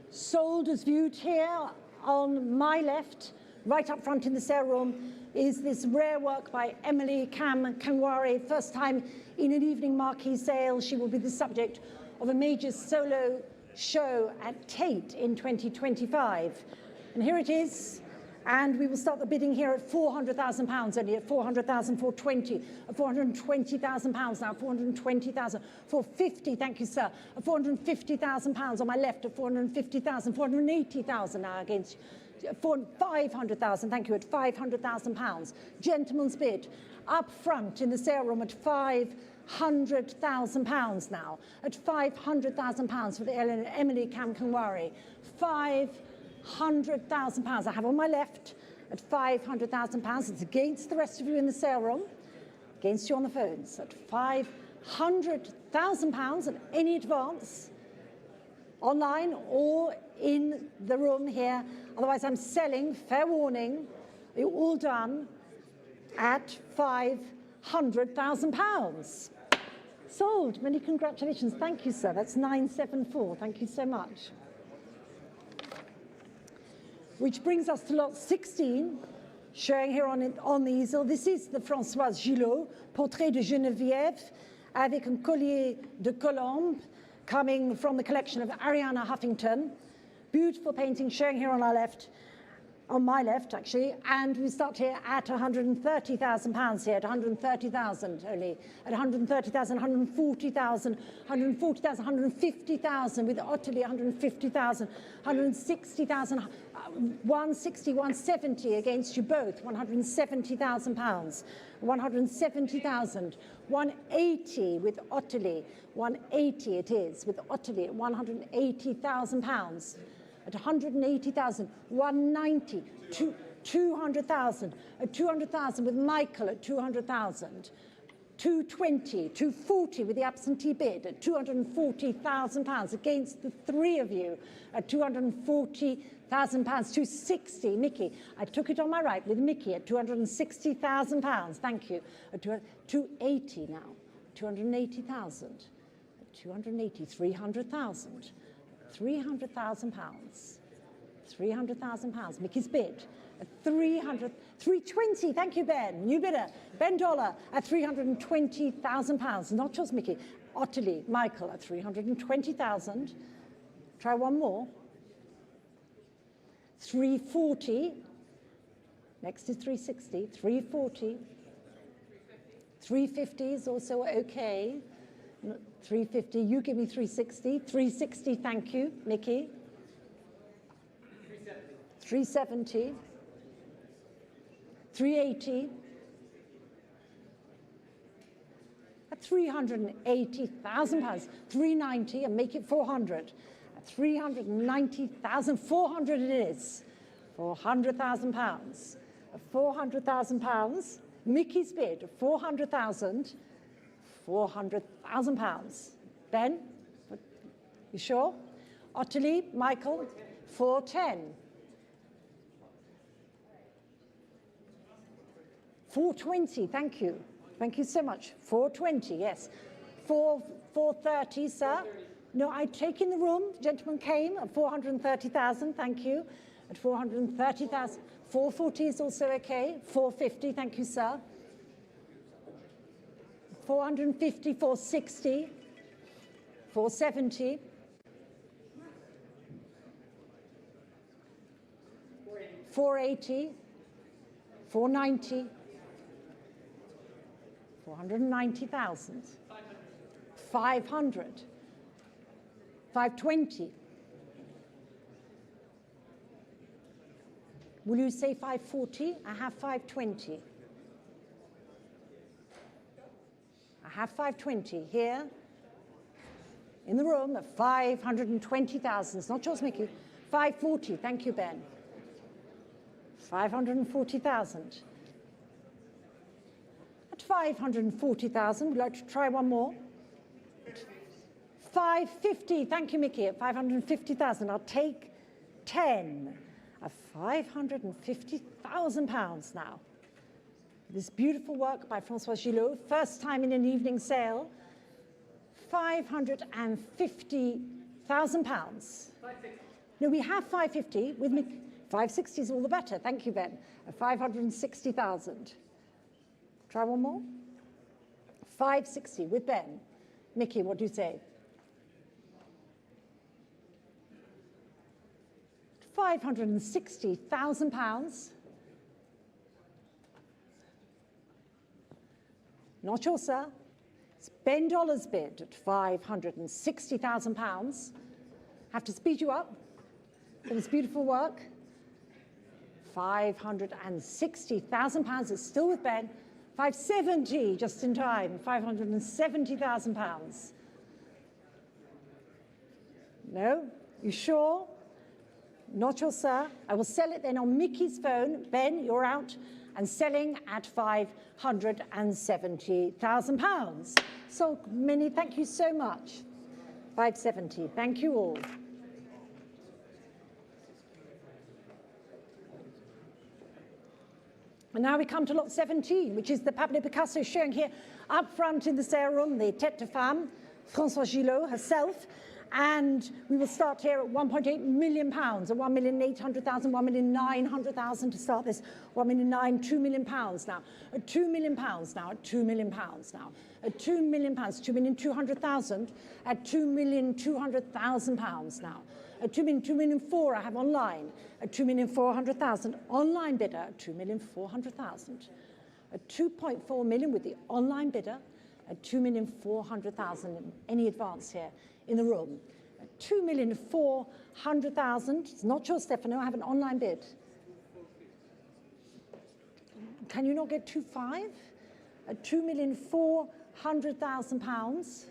Sold as viewed here on my left, right up front in the sale room, is this rare work by Emily Kanwari. First time in an evening marquee sale. She will be the subject of a major solo show at Tate in 2025. And here it is. And we will start the bidding here at £400,000 only, at 400,000, 420, at 420,000 pounds now, 420,000, 450, thank you, sir, at 450,000 pounds on my left, at 450,000, 480,000 now against 500,000, thank you, at 500,000 pounds. Gentleman's bid up front in the sale room at 500,000 pounds now, at 500,000 pounds for the Emily Kamkanwari. 500,000 pounds I have on my left at 500,000 pounds. It's against the rest of you in the sale room, against you on the phones at 500,000 pounds and any advance online or in the room here. Otherwise, I'm selling, fair warning, you're all done at 500,000 pounds. Sold. Many congratulations. Thank you, sir. That's 974. Thank you so much. Which brings us to lot 16, showing here on the easel. This is the Françoise Gillot, Portrait de Geneviève, avec un collier de colombe, coming from the collection of Ariana Huffington. Beautiful painting showing here on our left, on my left actually, and we start here at 130,000 pounds here, at 130,000 only, at 130,000, 140,000, 140,000, 150,000 with Ottilie, 150,000, 160,000, 160, 170 against you both, 170,000 pounds, 170,000, 180 with Ottilie, 180 it is with Ottilie at 180,000 pounds. At 180,000, 190, 200,000, at 200,000 with Michael at 200,000, 220, 240 with the absentee bid at £240,000 against the three of you at £240,000, 260. Mickey, I took it on my right with Mickey at £260,000. Thank you. At 280 now. 280,000. 280, 300,000. £300,000. £300,000. Mickey's bid at 320. Thank you, Ben. New bidder, Ben Dollar at £320,000. Not just Mickey. Ottilie, Michael at 320,000. Try one more. 340. Next is 360. 340. 350 is also okay. 350. You give me 360. 360. Thank you, Mickey. 370. 380. At £380,000. 390 and make it 400. At 390,000. 400 it is. £400,000. At £400,000. Mickey's bid of 400,000. £400,000. Ben, you sure? Ottilie, Michael, 410. 420, thank you. Thank you so much. 420, yes. 430, sir. No, I take in the room. The gentleman came at 430,000, thank you. At 430,000. 440 is also okay. 450, thank you, sir. 450, 460, 470, 480, 490, 490,000, 500, 520. Will you say 540? I have 520. I have 520 here in the room at 520,000. It's not yours, Mickey. 540. Thank you, Ben. 540,000. At 540,000, would you like to try one more? 550. Thank you, Mickey. At 550,000, I'll take 10. At £550,000 now. This beautiful work by François Gillot, first time in an evening sale, £550,000. No, we have 550 with me. 560 is all the better. Thank you, Ben. 560,000. Try one more. 560 with Ben. Mickey, what do you say? £560,000. Not yours, sir. It's Ben Dollar's bid at £560,000. Have to speed you up for this beautiful work. £560,000 is still with Ben. 570, just in time. £570,000. No? You sure? Not yours, sir. I will sell it then on Mickey's phone. Ben, you're out and selling at £570,000. So many, thank you so much. 570, thank you all. And now we come to lot 17, which is the Pablo Picasso showing here up front in the sale room, the tête de femme, François Gillot herself. And we will start here at £1.8 million, at £1,800,000, £1,900,000 to start this, £1,900,000, £2 million now, at £2 million now, at £2 million now, at £2 million, £2,200,000, at £2,200,000 now, at £2,400,000 I have online, at £2,400,000 online bidder, at £2,400,000, at 2.4 million with the online bidder, at £2,400,000. Any advance here in the room? At £2,400,000. It's not yours, Stefano. I have an online bid. Can you not get 2.5? At £2,400,000.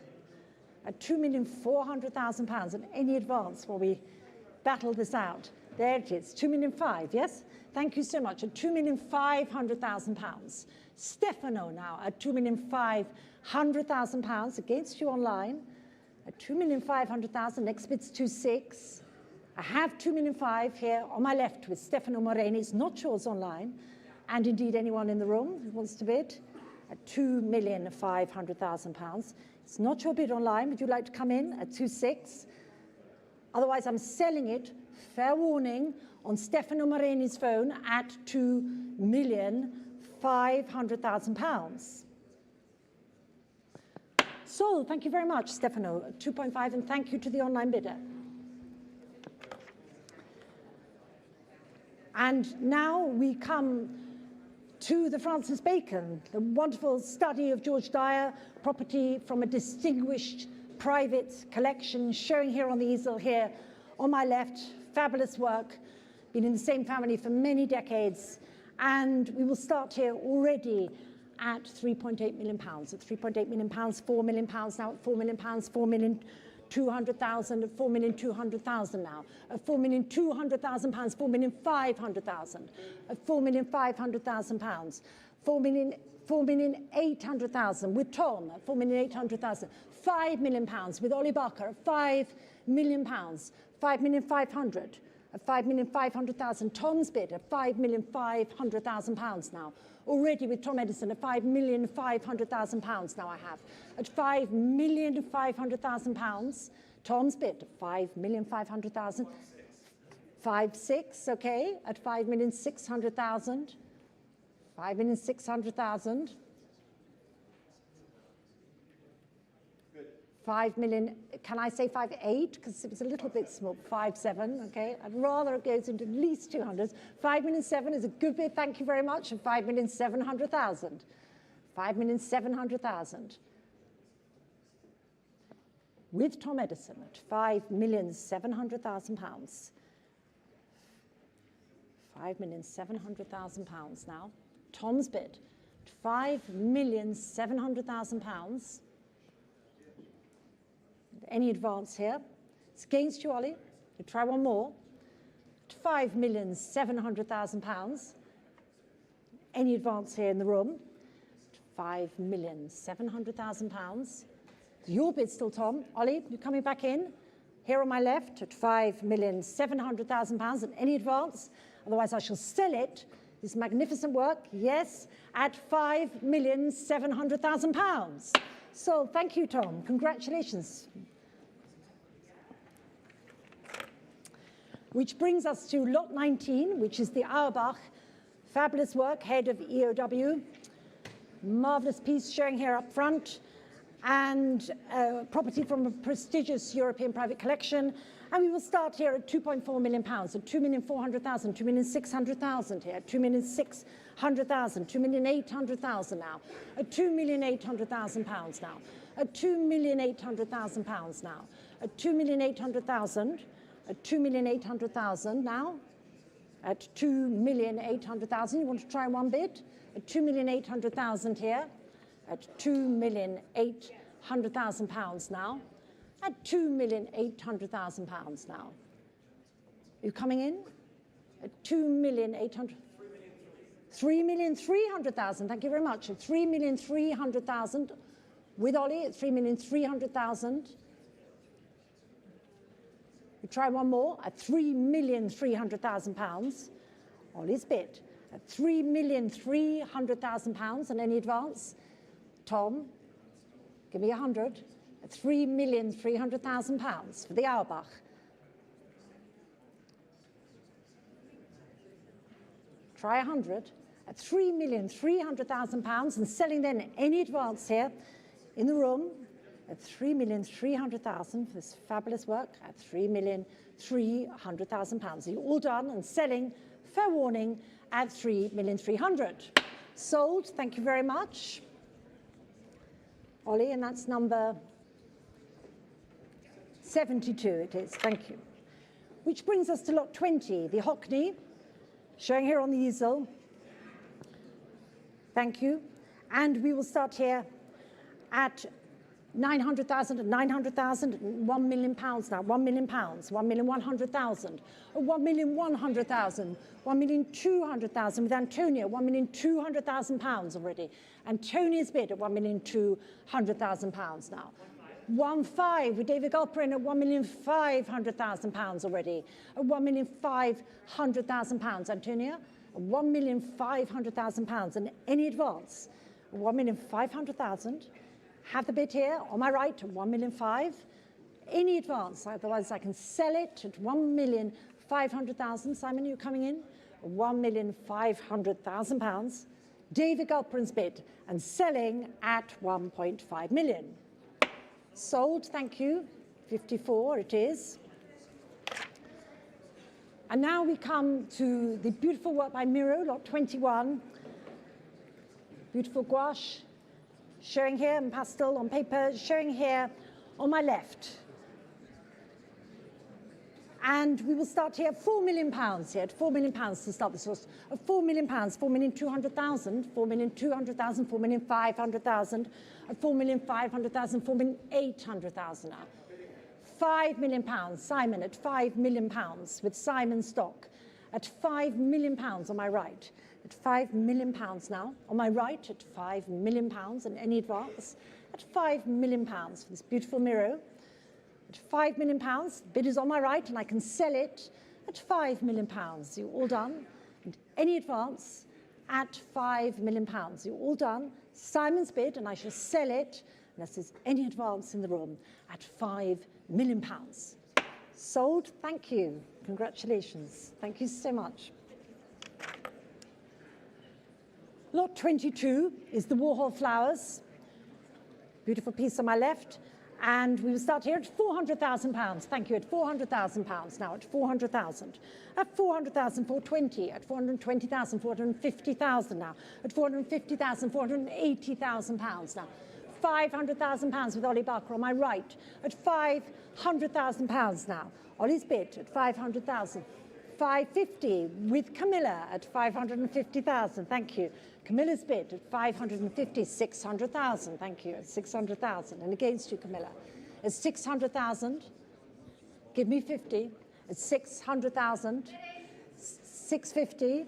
At £2,400,000. And any advance while we battle this out. There it is, 2,500,000, yes? Thank you so much, at £2,500,000. Stefano now at £2,500,000 against you online. At 2,500,000, next bid's 2,600,000. I have 2,500,000 here on my left with Stefano Moreni. It's not yours online, and indeed anyone in the room who wants to bid at £2,500,000. It's not your bid online. Would you like to come in at 2,600,000? Otherwise, I'm selling it, fair warning, on Stefano Moreni's phone at £2,500,000. Sold. Thank you very much, Stefano. 2.5, and thank you to the online bidder. And now we come to the Francis Bacon, the wonderful study of George Dyer, property from a distinguished private collection, showing here on the easel here on my left. Fabulous work, been in the same family for many decades. And we will start here already at £3.8 million. At £3.8 million, £4 million now, at £4 million, £4,200,000, at £4,200,000 now, at £4,200,000, £4,500,000, at £4,500,000, £4,800,000 with Tom at £4,800,000, £5 million with Ollie Barker at £5 million, £5,500,000 at £5,500,000. Tom's bid at £5,500,000 now. Already with Tom Edison at £5,500,000 now I have. At £5,500,000, Tom's bid at £5,500,000. 5,600,000, okay, at £5,600,000. 5,600,000. 5 million, can I say 5,800? Because it was a little bit small. 5,700, okay. I'd rather it goes into at least 200. 5,700,000 is a good bid, thank you very much. And 5,700,000. 5,700,000. With Tom Edison at £5,700,000. £5,700,000 now. Tom's bid at £5,700,000. Any advance here? It's against you, Ollie. You try one more. At £5,700,000. Any advance here in the room? At £5,700,000. Your bid still, Tom. Ollie, you're coming back in. Here on my left at £5,700,000. And any advance? Otherwise, I shall sell it. This magnificent work, yes, at £5,700,000. So thank you, Tom. Congratulations. Which brings us to lot 19, which is the Auerbach. Fabulous work, head of EOW. Marvelous piece showing here up front. And property from a prestigious European private collection. And we will start here at £2.4 million, at £2,400,000, £2,600,000 here, £2,600,000, £2,800,000 now, at £2,800,000 now, at £2,800,000 now, at £2,800,000, at £2,800,000 now, at £2,800,000. You want to try one bid? At £2,800,000 here, at £2,800,000 now, at £2,800,000 now. You coming in? At $3,300,000. Thank you very much. At $3,300,000 with Ollie at $3,300,000. You try one more at £3,300,000. Ollie's bid at £3,300,000 and any advance. Tom, give me 100 at £3,300,000 for the Auerbach. Try 100 at £3,300,000 and selling then any advance here in the room at £3,300,000 for this fabulous work at £3,300,000. You're all done and selling, fair warning, at £3,300,000. Sold, thank you very much. Ollie, and that's number 72 it is, thank you. Which brings us to lot 20, the Hockney, showing here on the easel. Thank you. And we will start here at 900,000 at 900,000, 1 million pounds now, 1 million pounds, 1,100,000, 1,100,000, 1,200,000 with Antonia, 1,200,000 pounds already. Antonia's bid at 1,200,000 pounds now. 1.5 with David Gulperin at 1,500,000 pounds already. At 1,500,000 pounds, Antonia, 1,500,000 pounds. And any advance, 1,500,000. Have the bid here on my right at 1,500,000. Any advance, otherwise I can sell it at 1,500,000. Simon, you coming in? 1,500,000 pounds. David Gulperin's bid and selling at 1.5 million. Sold, thank you. 54 it is. And now we come to the beautiful work by Miro, lot 21. Beautiful gouache. Showing here in pastel on paper, showing here on my left. And we will start here at 4 million pounds here, at 4 million pounds to start this course. At 4 million pounds, 4,200,000, 4,200,000, 4,500,000, at 4,500,000, 4,800,000 now. 5 million pounds, Simon at 5 million pounds with Simon stock. At 5 million pounds on my right. At 5 million pounds now, on my right at 5 million pounds and any advance, at 5 million pounds for this beautiful Miro. At 5 million pounds, bid is on my right and I can sell it at 5 million pounds. You're all done. And any advance at 5 million pounds. You're all done. Simon's bid and I shall sell it, unless there's any advance in the room, at 5 million pounds. Sold, thank you. Congratulations. Thank you so much. Lot 22 is the Warhol Flowers. Beautiful piece on my left. And we will start here at 400,000 pounds. Thank you, at 400,000 pounds now, at 400,000. At 400,000, 420, at 420,000, 450,000 now. At 450,000, 480,000 pounds now. 500,000 pounds with Ollie Barker on my right. At 500,000 pounds now. Ollie's bid at 500,000. 550 with Camilla at 550,000. Thank you. Camilla's bid at 550, 600,000. Thank you. 600,000. And against you, Camilla. At 600,000, give me 50. At 600,000, 650.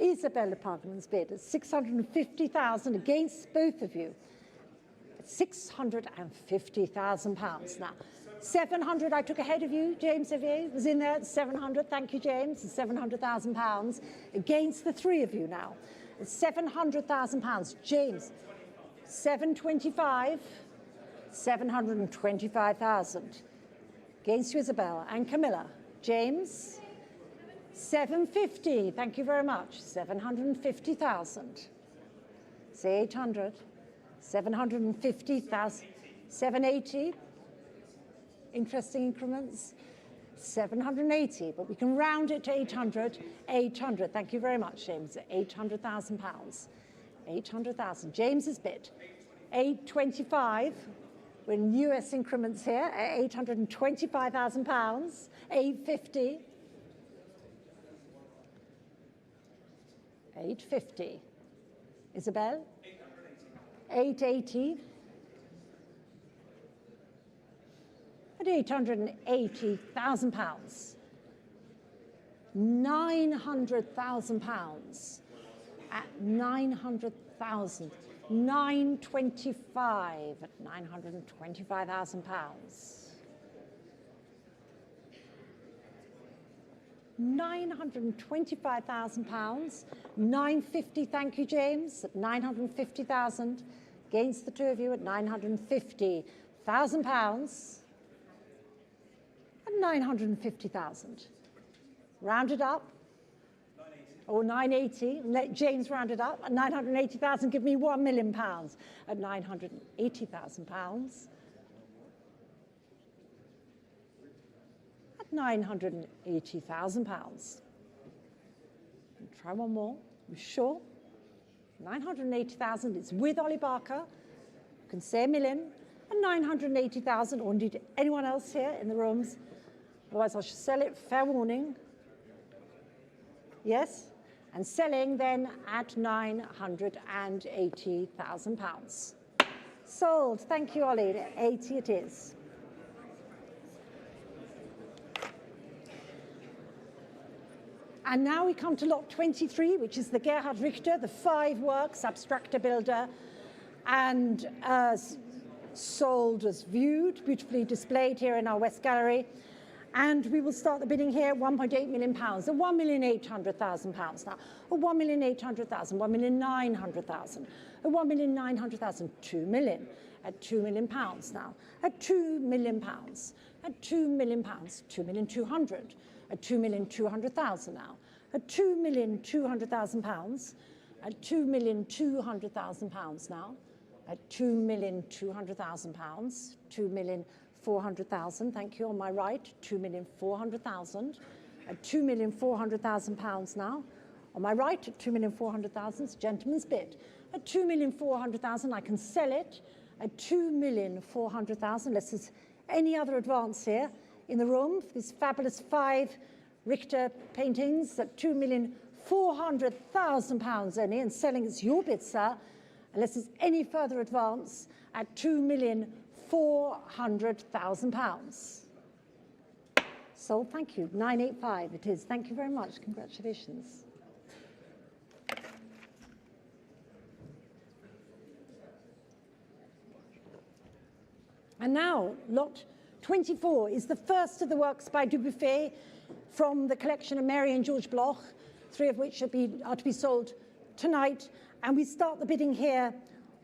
Isabella Parkman's bid at 650,000 against both of you. At 650,000 pounds now. 700, I took ahead of you. James Sevier was in there at 700. Thank you, James. 700,000 pounds against the three of you now. 700,000 pounds. James, 725, 725,000. Against you, Isabel and Camilla. James, 750. Thank you very much. 750,000. Say 800. 750,000. 780. Interesting increments. 780, but we can round it to 800. 800. Thank you very much, James. 800,000 pounds. 800,000. James's bid. 825. We're in US increments here. 825,000 pounds. 850. 850. Isabel? 880. At 880,000 pounds. 900,000 pounds. At 900,000. 925 at 925,000 pounds. 925,000 pounds. 950, thank you, James, at 950,000. Against the two of you at 950,000 pounds. At 950,000. Round it up. Or 980. Let James round it up. At 980,000, give me 1 million pounds. At 980,000 pounds. At 980,000 pounds. Try one more. You sure? 980,000. It's with Ollie Barker. You can say a million. And 980,000, or indeed anyone else here in the rooms. Otherwise, I shall sell it. Fair warning. Yes? And selling then at 980,000 pounds. Sold. Thank you, Ollie. 80 it is. And now we come to lot 23, which is the Gerhard Richter, the 5 works, Abstrakter Bilder, and sold as viewed, beautifully displayed here in our West Gallery. And we will start the bidding here at £1.8 million, at £1,800,000 now, at £1,800,000, £1,900,000, at £1,900,000, £2 million, at £2 million now, at £2 million, at £2 million, £2,200,000, at £2,200,000 now, at £2,200,000, at £2,200,000 now, at £2,200,000, £2,400,000, thank you, on my right, £2,400,000, at £2,400,000 now, on my right, at £2,400,000, it's a gentleman's bid, at £2,400,000, I can sell it, at £2,400,000, unless there's any other advance here in the room, these fabulous 5 Richter paintings at £2,400,000 only, and selling, it's your bid, sir, unless there's any further advance, at £2,400,000. Sold, thank you. 985 it is. Thank you very much. Congratulations. And now, lot 24 is the first of the works by Dubuffet from the collection of Mary and George Bloch, 3 of which are to be sold tonight. And we start the bidding here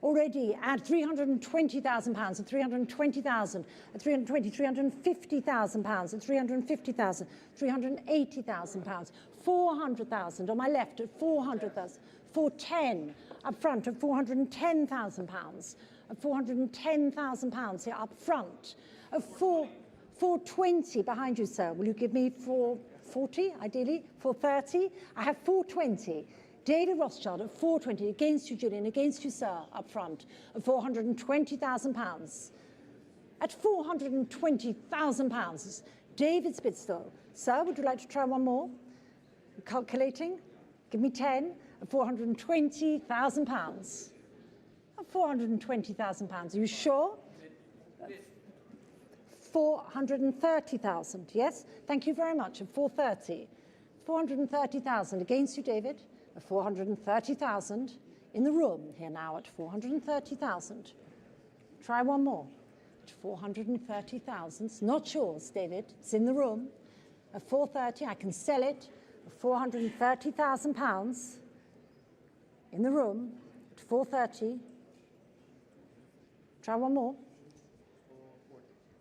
already at £320,000, at £320,000, at £350,000, at £350,000, £380,000, £400,000 on my left at £400,000, £410,000 up front at £410,000, at £410,000 here up front, at £420,000 behind you, sir. Will you give me £440,000 ideally? £430,000? I have £420,000. David Rothschild at £420,000 against you, Julian, against you, sir, up front at £420,000. At £420,000, David Spitzel. Sir, would you like to try one more? Calculating. Give me 10 at £420,000. At £420,000. Are you sure? 430,000. Yes. Thank you very much. At 430. 430,000 against you, David. At 430,000 in the room here now at 430,000. Try one more. At 430,000. It's not yours, David. It's in the room. At 430, I can sell it. At £430,000 in the room at 430. Try one more.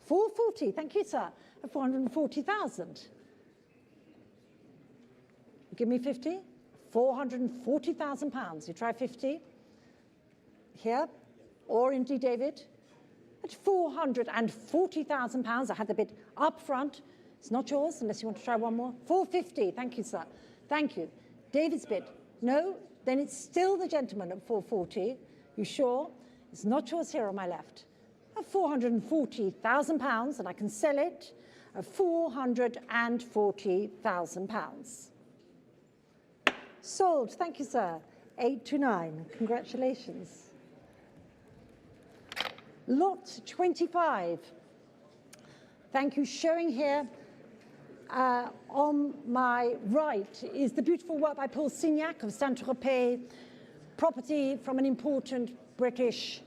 440. Thank you, sir. At 440,000. Give me 50. £440,000. You try 50 here, or indeed, David, at £440,000. I had the bid up front. It's not yours unless you want to try one more. 450. Thank you, sir. Thank you. David's bid. No, then it's still the gentleman at 440. You sure? It's not yours here on my left. At £440,000, and I can sell it at £440,000. Sold. Thank you, sir. 829. Congratulations. Lot 25. Thank you. Showing here on my right is the beautiful work by Paul Signac of Saint-Tropez, property from an important British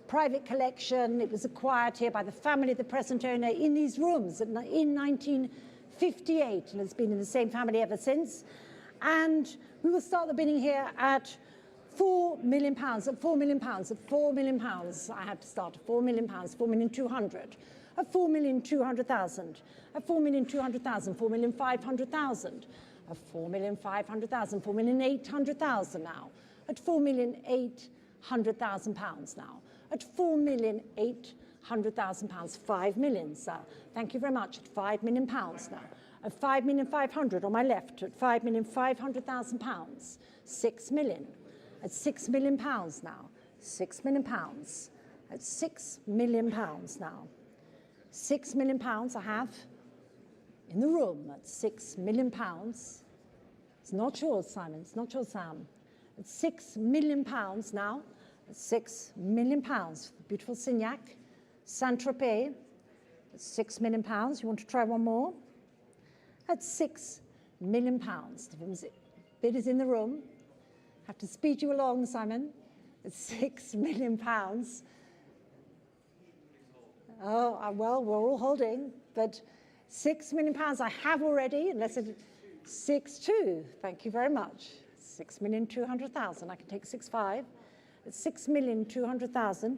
private collection. It was acquired here by the family of the present owner in these rooms in 1958, and it's been in the same family ever since. And we will start the bidding here at £4 million, at £4 million, at £4 million. I had to start at £4 million, £4,200,000, at £4,200,000, at £4,200,000, £4,500,000, at £4,500,000, £4,800,000 now, at £4,800,000 now, at £4,800,000, £5 million, sir. Thank you very much. At £5 million now. At £5,500,000 on my left, at £5,500,000, £6 million. At £6 million now, £6 million. At £6 million now. £6 million I have in the room at £6 million. It's not yours, Simon. It's not yours, Sam. At £6 million now. £6 million. Beautiful Signac. Saint-Tropez, at £6 million. You want to try one more? At £6 million. The bid is in the room. Have to speed you along, Simon. At £6 million. Oh, well, we're all holding, but £6 million I have already, unless it 6.2. Thank you very much. 6,200,000. I can take 6.5. It's 6,200,000.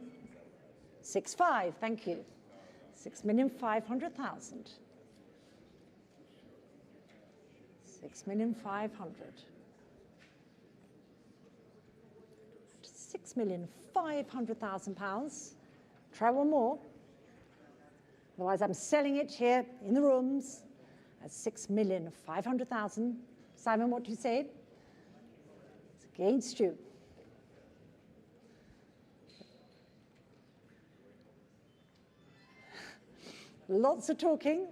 6.5. Thank you. 6,500,000. 6,500,000. 6,500,000 pounds. Try one more. Otherwise, I'm selling it here in the rooms at 6,500,000. Simon, what do you say? It's against you. Lots of talking,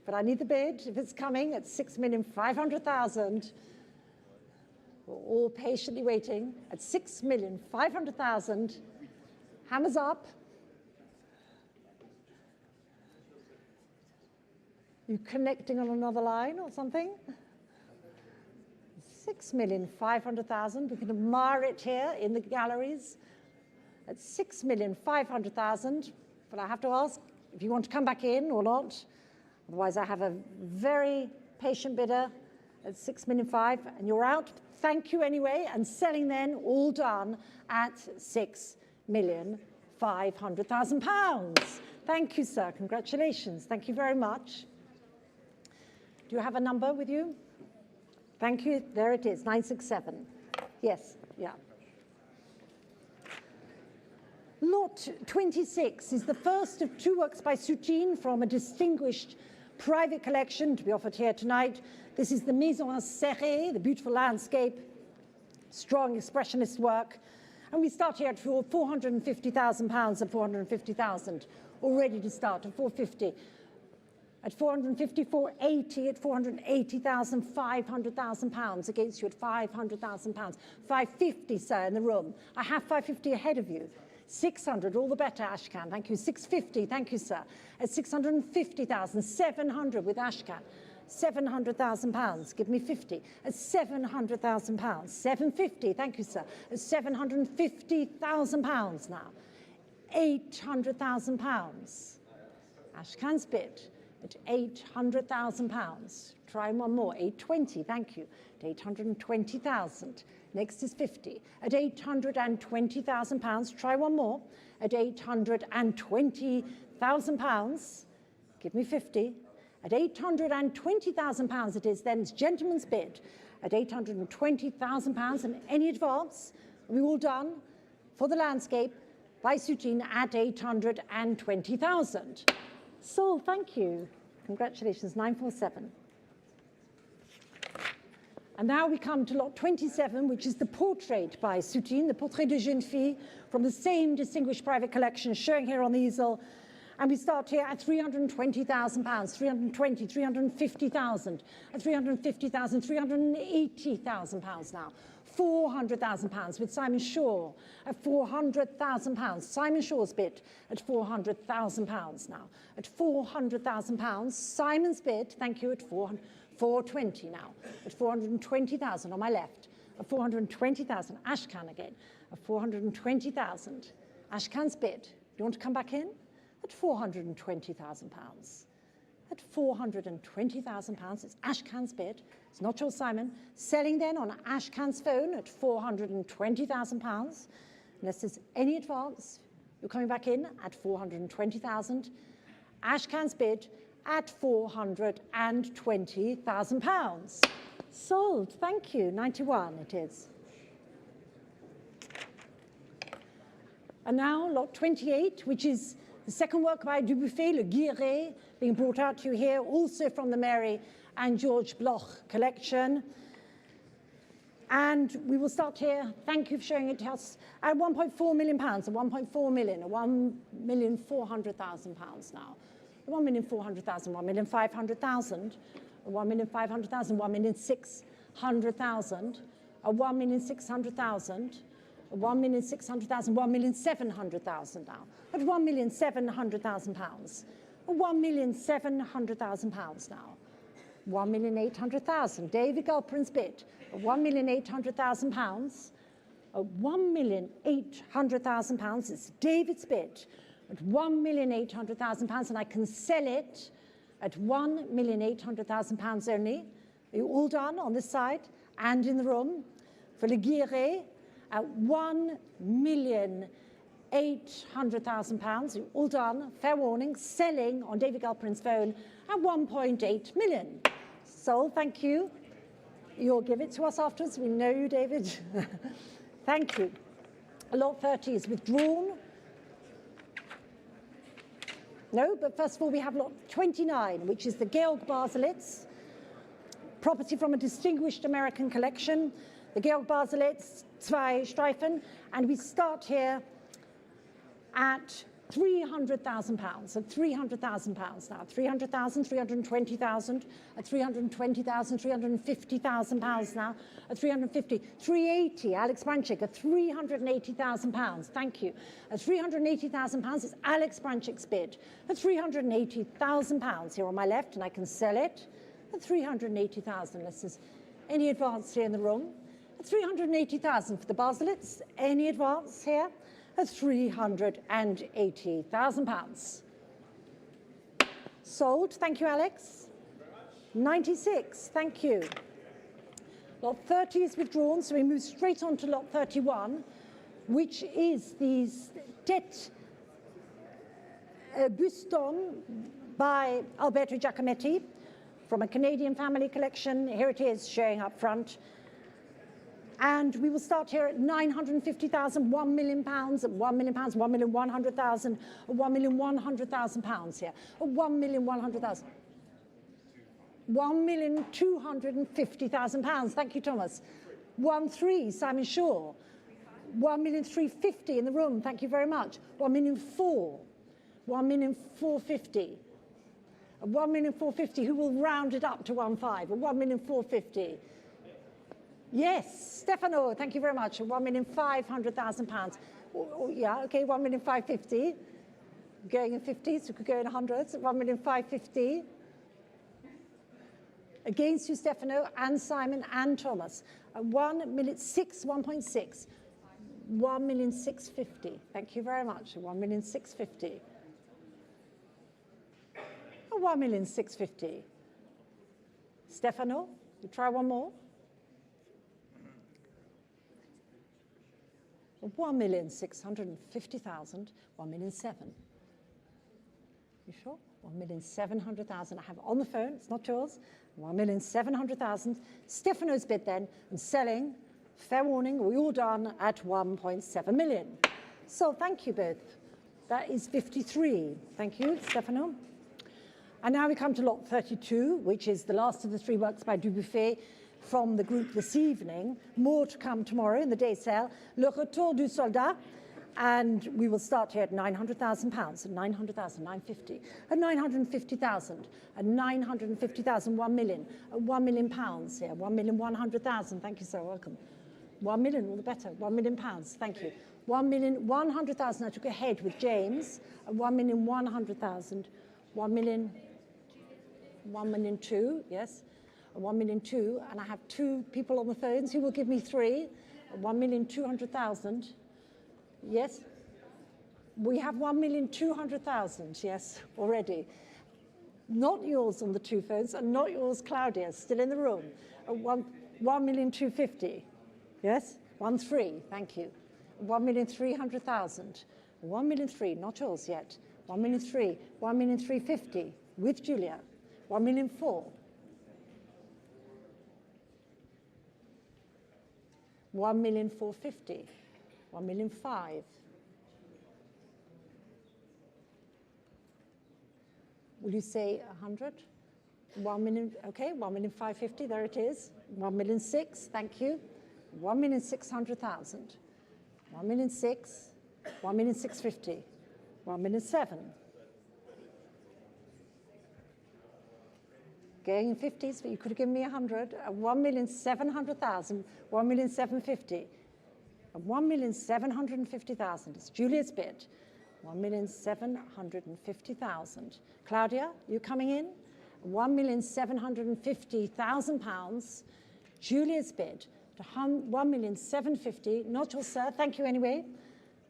but I need the bid. If it's coming at 6,500,000, we're all patiently waiting at 6,500,000. Hammers up. You connecting on another line or something? 6,500,000. We can admire it here in the galleries at 6,500,000. But I have to ask if you want to come back in or not. Otherwise, I have a very patient bidder at 6,500,000, and you're out. Thank you anyway. And selling then, all done at £6,500,000 pounds. Thank you, sir. Congratulations. Thank you very much. Do you have a number with you? Thank you. There it is, 967. Yes, yeah. Lot 26 is the first of two works by Soutine from a distinguished private collection to be offered here tonight. This is the Maison Serrée, the beautiful landscape, strong expressionist work. And we start here at £450,000 at 450,000, all ready to start at 450. At 450, 480, at 480,000, £500,000 against you at £500,000. 550, sir, in the room. I have 550 ahead of you. 600, all the better, Ashcan. Thank you. 650, thank you, sir. At 650,000, 700 with Ashcan. £700,000. Give me 50. At £700,000. 750, thank you, sir. At £750,000 now. £800,000. Ashcan's bid at £800,000. Try one more. 820, thank you. At 820,000. Next is 50. At £820,000. Try one more. At £820,000. Give me 50. At £820,000 it is, then it's gentleman's bid at £820,000, and any advance, we all done for the landscape by Soutine at £820,000. Sold, thank you. Congratulations, 947. And now we come to lot 27, which is the portrait by Soutine, the Portrait de Jeune Fille, from the same distinguished private collection, showing here on the easel. And we start here at £320,000, 320, 350,000, at 350,000, £380,000 now. £400,000 with Simon Shaw at £400,000. Simon Shaw's bid at £400,000 now. At £400,000, Simon's bid, thank you, at 420 now. At 420,000 on my left. At 420,000, Ashcan again. At 420,000, Ashcan's bid. Do you want to come back in? At £420,000. At £420,000, it's Ashcan's bid. It's not your Simon. Selling then on Ashcan's phone at £420,000. Unless there's any advance, you're coming back in at £420,000. Ashcan's bid at £420,000. Sold, thank you, 91 it is. And now lot 28, which is the second work by Dubuffet, Le Guilleret, being brought out to you here, also from the Mary and George Bloch collection. And we will start here. Thank you for showing it to us at £1.4 million, at 1.4 million, at £1,400,000 now. 1,400,000, 1,500,000, 1,500,000, 1,600,000, 1,600,000, 1,600,000, 1,700,000 now. At £1,700,000. £1,700,000 now. 1,800,000. David Gulperin's bid. £1,800,000. £1,800,000 is David's bid at £1,800,000, and I can sell it at £1,800,000 only. Are you all done on this side and in the room? For Le Guillet at £1,800,000. You're all done. Fair warning. Selling on David Gulperin's phone at 1.8 million. Sold. Thank you. You'll give it to us afterwards. We know you, David. Thank you. Lot 30 is withdrawn. No, but first of all, we have lot 29, which is the Georg Baselitz, property from a distinguished American collection. The Georg Baselitz, zwei Streifen, and we start here at £300,000, at £300,000 now. 300,000, 320,000, at 320,000, 350,000 pounds now, at 350, 380, Alex Branchik, at £380,000. Thank you. At £380,000 is Alex Branchik's bid. At £380,000 here on my left, and I can sell it at 380,000. Let's just, any advance here in the room? At 380,000 for the Baselitz. Any advance here? At £380,000. Sold. Thank you, Alex. 96. Thank you. Lot 30 is withdrawn, so we move straight on to lot 31, which is the Tête Buston by Alberto Giacometti from a Canadian family collection. Here it is, showing up front. And we will start here at 950,000, £1 million, £1 million, £1,100,000, £1,100,000 here, £1,100,000. £1,250,000. Thank you, Thomas. 1,300,000, Simon Shaw. 1,350,000 in the room. Thank you very much. 1,400,000. 1,450,000. 1,450,000. Who will round it up to 1,500,000? 1,450,000. Yes, Stefano, thank you very much. £1,500,000. Yeah, okay, 1,550,000. Going in 50s, we could go in hundreds. 1,550,000. Against you, Stefano, and Simon, and Thomas. 1,600,000, 1,650,000. Thank you very much. 1,650,000. 1,650,000. Stefano, you try one more. 1,650,000, 1,700,000. You sure? 1,700,000 I have on the phone, it's not yours. 1,700,000. Stefano's bid then, and selling, fair warning, we all done at 1.7 million. So thank you both. That is 53. Thank you, Stefano. And now we come to lot 32, which is the last of the three works by Dubuffet from the group this evening. More to come tomorrow in the day sale. Le Retour du Soldat. And we will start here at £900,000, at 900,000, 950, at 950,000, at 950,000, 1 million, at £1 million here, 1,100,000. Thank you, sir. Welcome. 1 million, all the better. £1 million. Thank you. 1,100,000. I took a head with James. At 1,100,000. 1 million. 1,000,002. Yes. 1,000,002. And I have two people on the phones who will give me three. 1,200,000. Yes, we have 1,200,000, yes, already. Not yours on the two phones, and not yours, Claudia, still in the room. 1,250,000, yes, 1,300,000, thank you. 1,300,000, 1,300,000, not yours yet. 1,300,000, 1,350,000 with Julia. 1,400,000. 1,450,000. 1,500,000. Will you say 100? 1 million, okay, 1,550,000, there it is. 1,600,000, thank you. 1,600,000. 1,600,000, 1,650,000, 1,700,000. Going in 50s, but you could have given me 100. 1,700,000, 1,750,000. at 1,750,000. It's Julia's bid. 1,750,000. Claudia, you coming in? 1,750,000 pounds. Julia's bid to 1,750,000. Not your sir. Thank you anyway,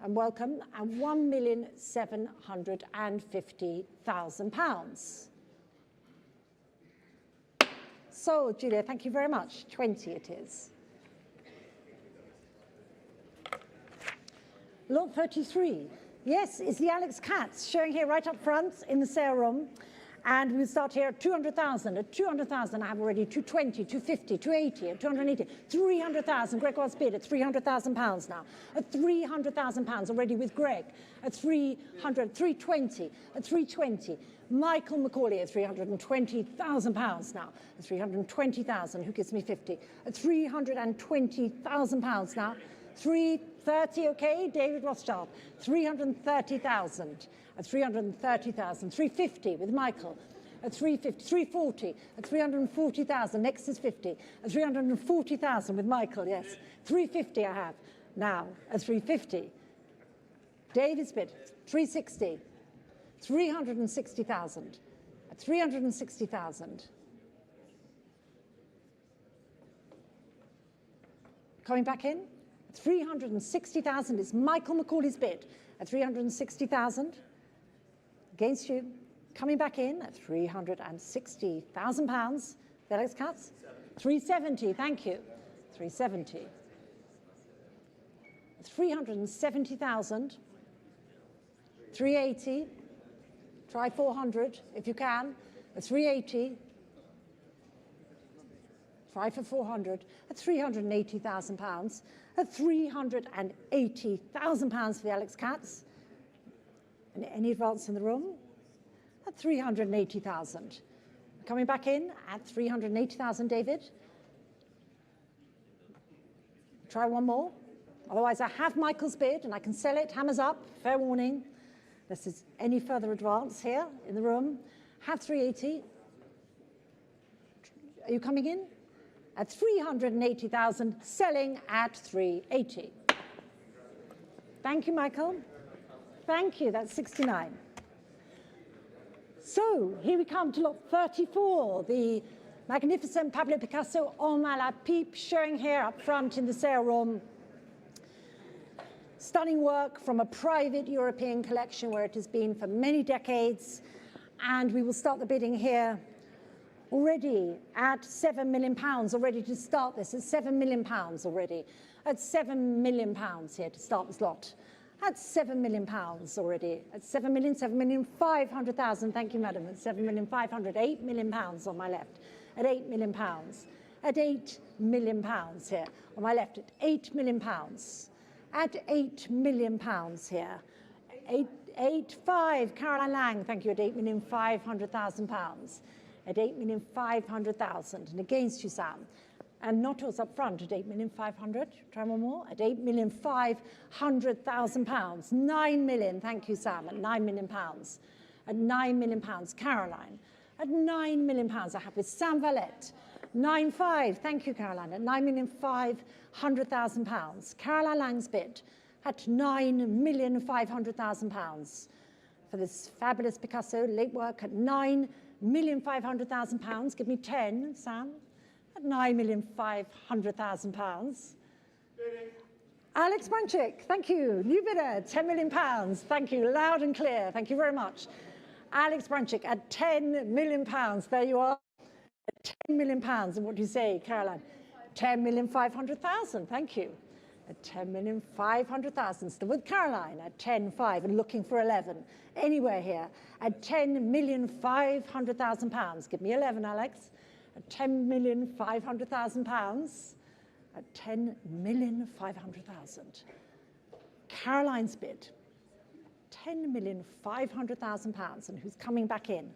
and welcome. And 1,750,000 pounds. So, Julia, thank you very much. 20 it is. Lot 33. Yes, it's the Alex Katz showing here right up front in the sale room. And we'll start here at 200,000. At 200,000, I have already 220, 250, 280, at 280, 300,000. Gregor's bid at 300,000 pounds now. At 300,000 pounds already with Greg. At 300, 320, at 320. Michael Macaulay at 320,000 pounds now. At 320,000, who gives me 50? At 320,000 pounds now. 330, okay, David Rothschild, 330,000, at 330,000, 350 with Michael, at 350, 340, at 340,000, next is 50, at 340,000 with Michael, yes, 350 I have now, at 350. David's bid, 360, 360,000, at 360,000. Coming back in? 360,000 is Michael Macaulay's bid at 360,000. Against you. Coming back in at 360,000 pounds. Alex Katz? 370, thank you. 370. 370,000. 380. Try 400 if you can. At 380. Try for 400 at 380,000 pounds. At 380,000 pounds for the Alex Katz. And any advance in the room? At 380,000. Coming back in at 380,000, David. Try one more. Otherwise, I have Michael's bid and I can sell it. Hammers up. Fair warning. This is any further advance here in the room. Have 380. Are you coming in? At 380,000, selling at 380. Thank you, Michael. Thank you, that's 69. So here we come to lot 34, the magnificent Pablo Picasso Homme à la Pipe, showing here up front in the sale room. Stunning work from a private European collection where it has been for many decades. And we will start the bidding here already at £7 million, already to start this, at £7 million already, at £7 million here to start this lot, at £7 million already, at 7,500,000, thank you madam, at 7,500,000, £8 million on my left, at £8 million, at £8 million here, on my left, at £8 million, at £8 million here, 885, Caroline Lang, thank you, at £8,500,000. At 8,500,000, and against you, Sam. And Notto's up front at 8,500,000. Try one more. At 8,500,000 pounds. 9 million. Thank you, Sam. At 9 million pounds. At 9 million pounds, Caroline. At 9 million pounds, I have with Sam Valette. 9.5. Thank you, Caroline. At 9,500,000 pounds. Caroline Lang's bid at 9,500,000 pounds for this fabulous Picasso late work at 9,500,000 pounds. Give me 10, Sam. At 9,500,000 pounds. Alex Branchik, thank you. New bidder, 10 million pounds. Thank you, loud and clear. Thank you very much. Alex Branchik at 10 million pounds. There you are. At 10 million pounds. And what do you say, Caroline? 10,500,000. Thank you. At 10,500,000. Still with Caroline at 10.5 and looking for 11. Anywhere here at 10,500,000 pounds. Give me 11, Alex. At 10,500,000 pounds. At 10,500,000. Caroline's bid. 10,500,000 pounds. And who's coming back in?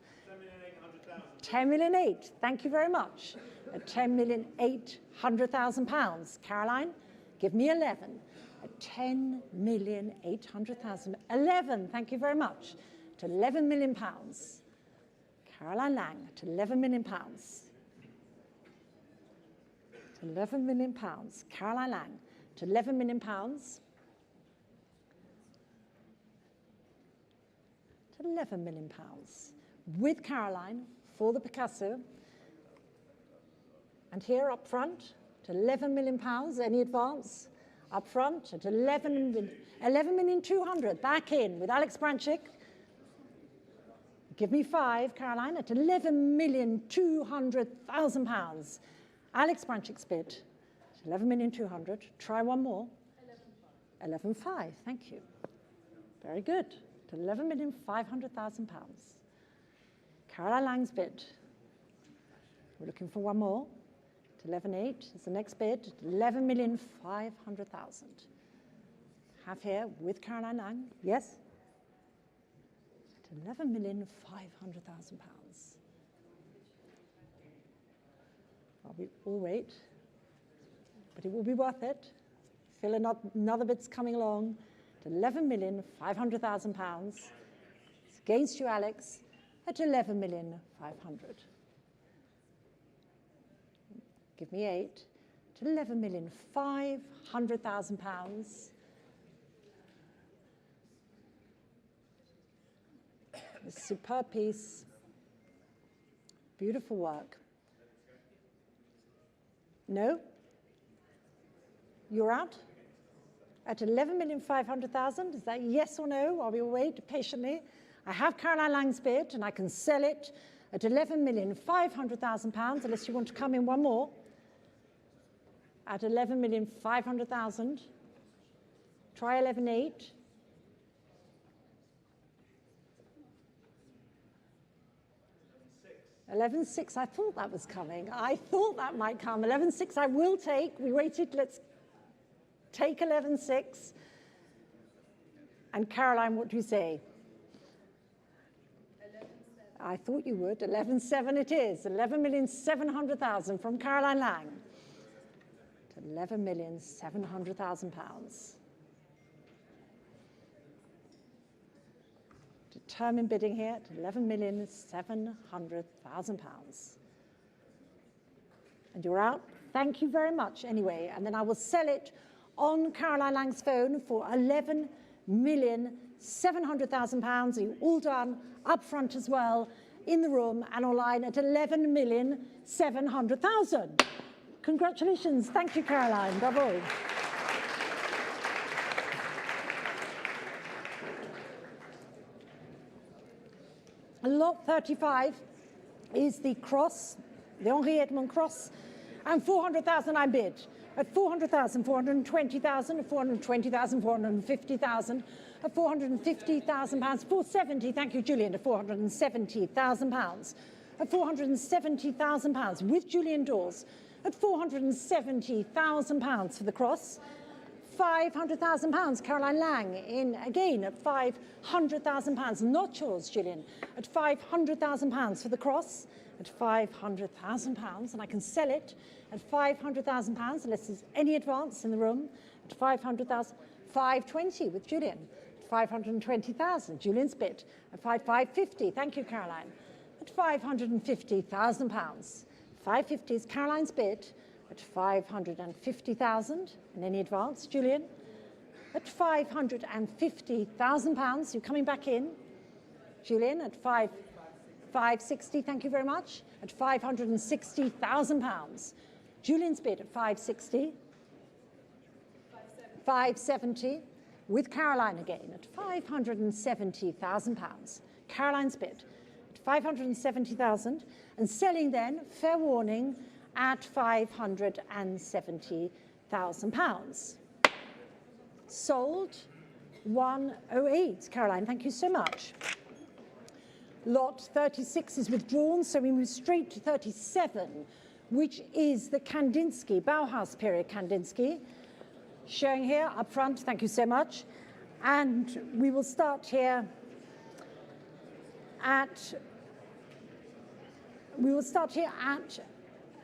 10,800,000. Thank you very much. At 10,800,000 pounds. Caroline, give me 11. At 10,800,000. 11. Thank you very much. At 11 million pounds. Caroline Lang at 11 million pounds. 11 million pounds. Caroline Lang at at 11 million pounds. At 11 million pounds. With Caroline for the Picasso. And here up front, at 11 million pounds, any advance? Up front at 11,200,000, back in with Alex Branchik. Give me 5, Caroline, at 11,200,000 pounds. Alex Branchik's bid, 11,200,000. Try one more. 11,500,000, thank you. Very good, at 11,500,000 pounds. Caroline Lang's bid. We're looking for one more. 11,800,000 is the next bid, 11,500,000. Have here with Caroline Lang, yes? At 11,500,000 pounds. We all wait, but it will be worth it. Feel another bit's coming along. At 11,500,000 pounds. It's against you, Alex, at 11,500,000. Give me 8, to 11,500,000 pounds. This superb piece, beautiful work. No? You're out? At 11,500,000, is that yes or no? While we wait patiently. I have Caroline Lang's bid, and I can sell it at 11,500,000 pounds, unless you want to come in one more. At 11,500,000. Try 11,800,000. 11,600,000, I thought that was coming. I thought that might come. 11,600,000 I will take. We waited, let's take 11,600,000. And Caroline, what do you say? 11,700,000. I thought you would. 11,700,000 it is. 11,700,000 from Caroline Lang. 11,700,000 pounds. Determined bidding here at 11,700,000 pounds. And you're out. Thank you very much anyway. And then I will sell it on Caroline Lang's phone for 11,700,000 pounds. You're all done up front as well, in the room and online at 11,700,000. Congratulations. Thank you, Caroline. Bravo. Lot 35 is the cross, the Henri Edmond cross, and 400,000 I bid. At 400,000, 420,000, at 420,000, 450,000, at 450,000 pounds, 470, thank you, Julian, at 470,000 pounds. At 470,000 pounds with Julian Dawes. At 470,000 pounds for the cross. 500,000 pounds, Caroline Lang, in again at 500,000 pounds, not yours, Julian, at 500,000 pounds for the cross, at 500,000 pounds, and I can sell it at 500,000 pounds, unless there's any advance in the room, at 500,000, 520 with Julian, at 520,000, Julian's bid, at 550, thank you, Caroline, at 550,000 pounds. 550 is Caroline's bid, at 550,000, and any advance, Julian? At 550,000 pounds, you're coming back in. Julian, at 560, thank you very much. At 560,000 pounds. Julian's bid at 560. 570, with Caroline again, at 570,000 pounds. Caroline's bid at 570,000, and selling then, fair warning, at 570,000 pounds. Sold 108. Caroline, thank you so much. Lot 36 is withdrawn, so we move straight to 37, which is the Kandinsky, Bauhaus period Kandinsky. Showing here up front, thank you so much. And we will start here at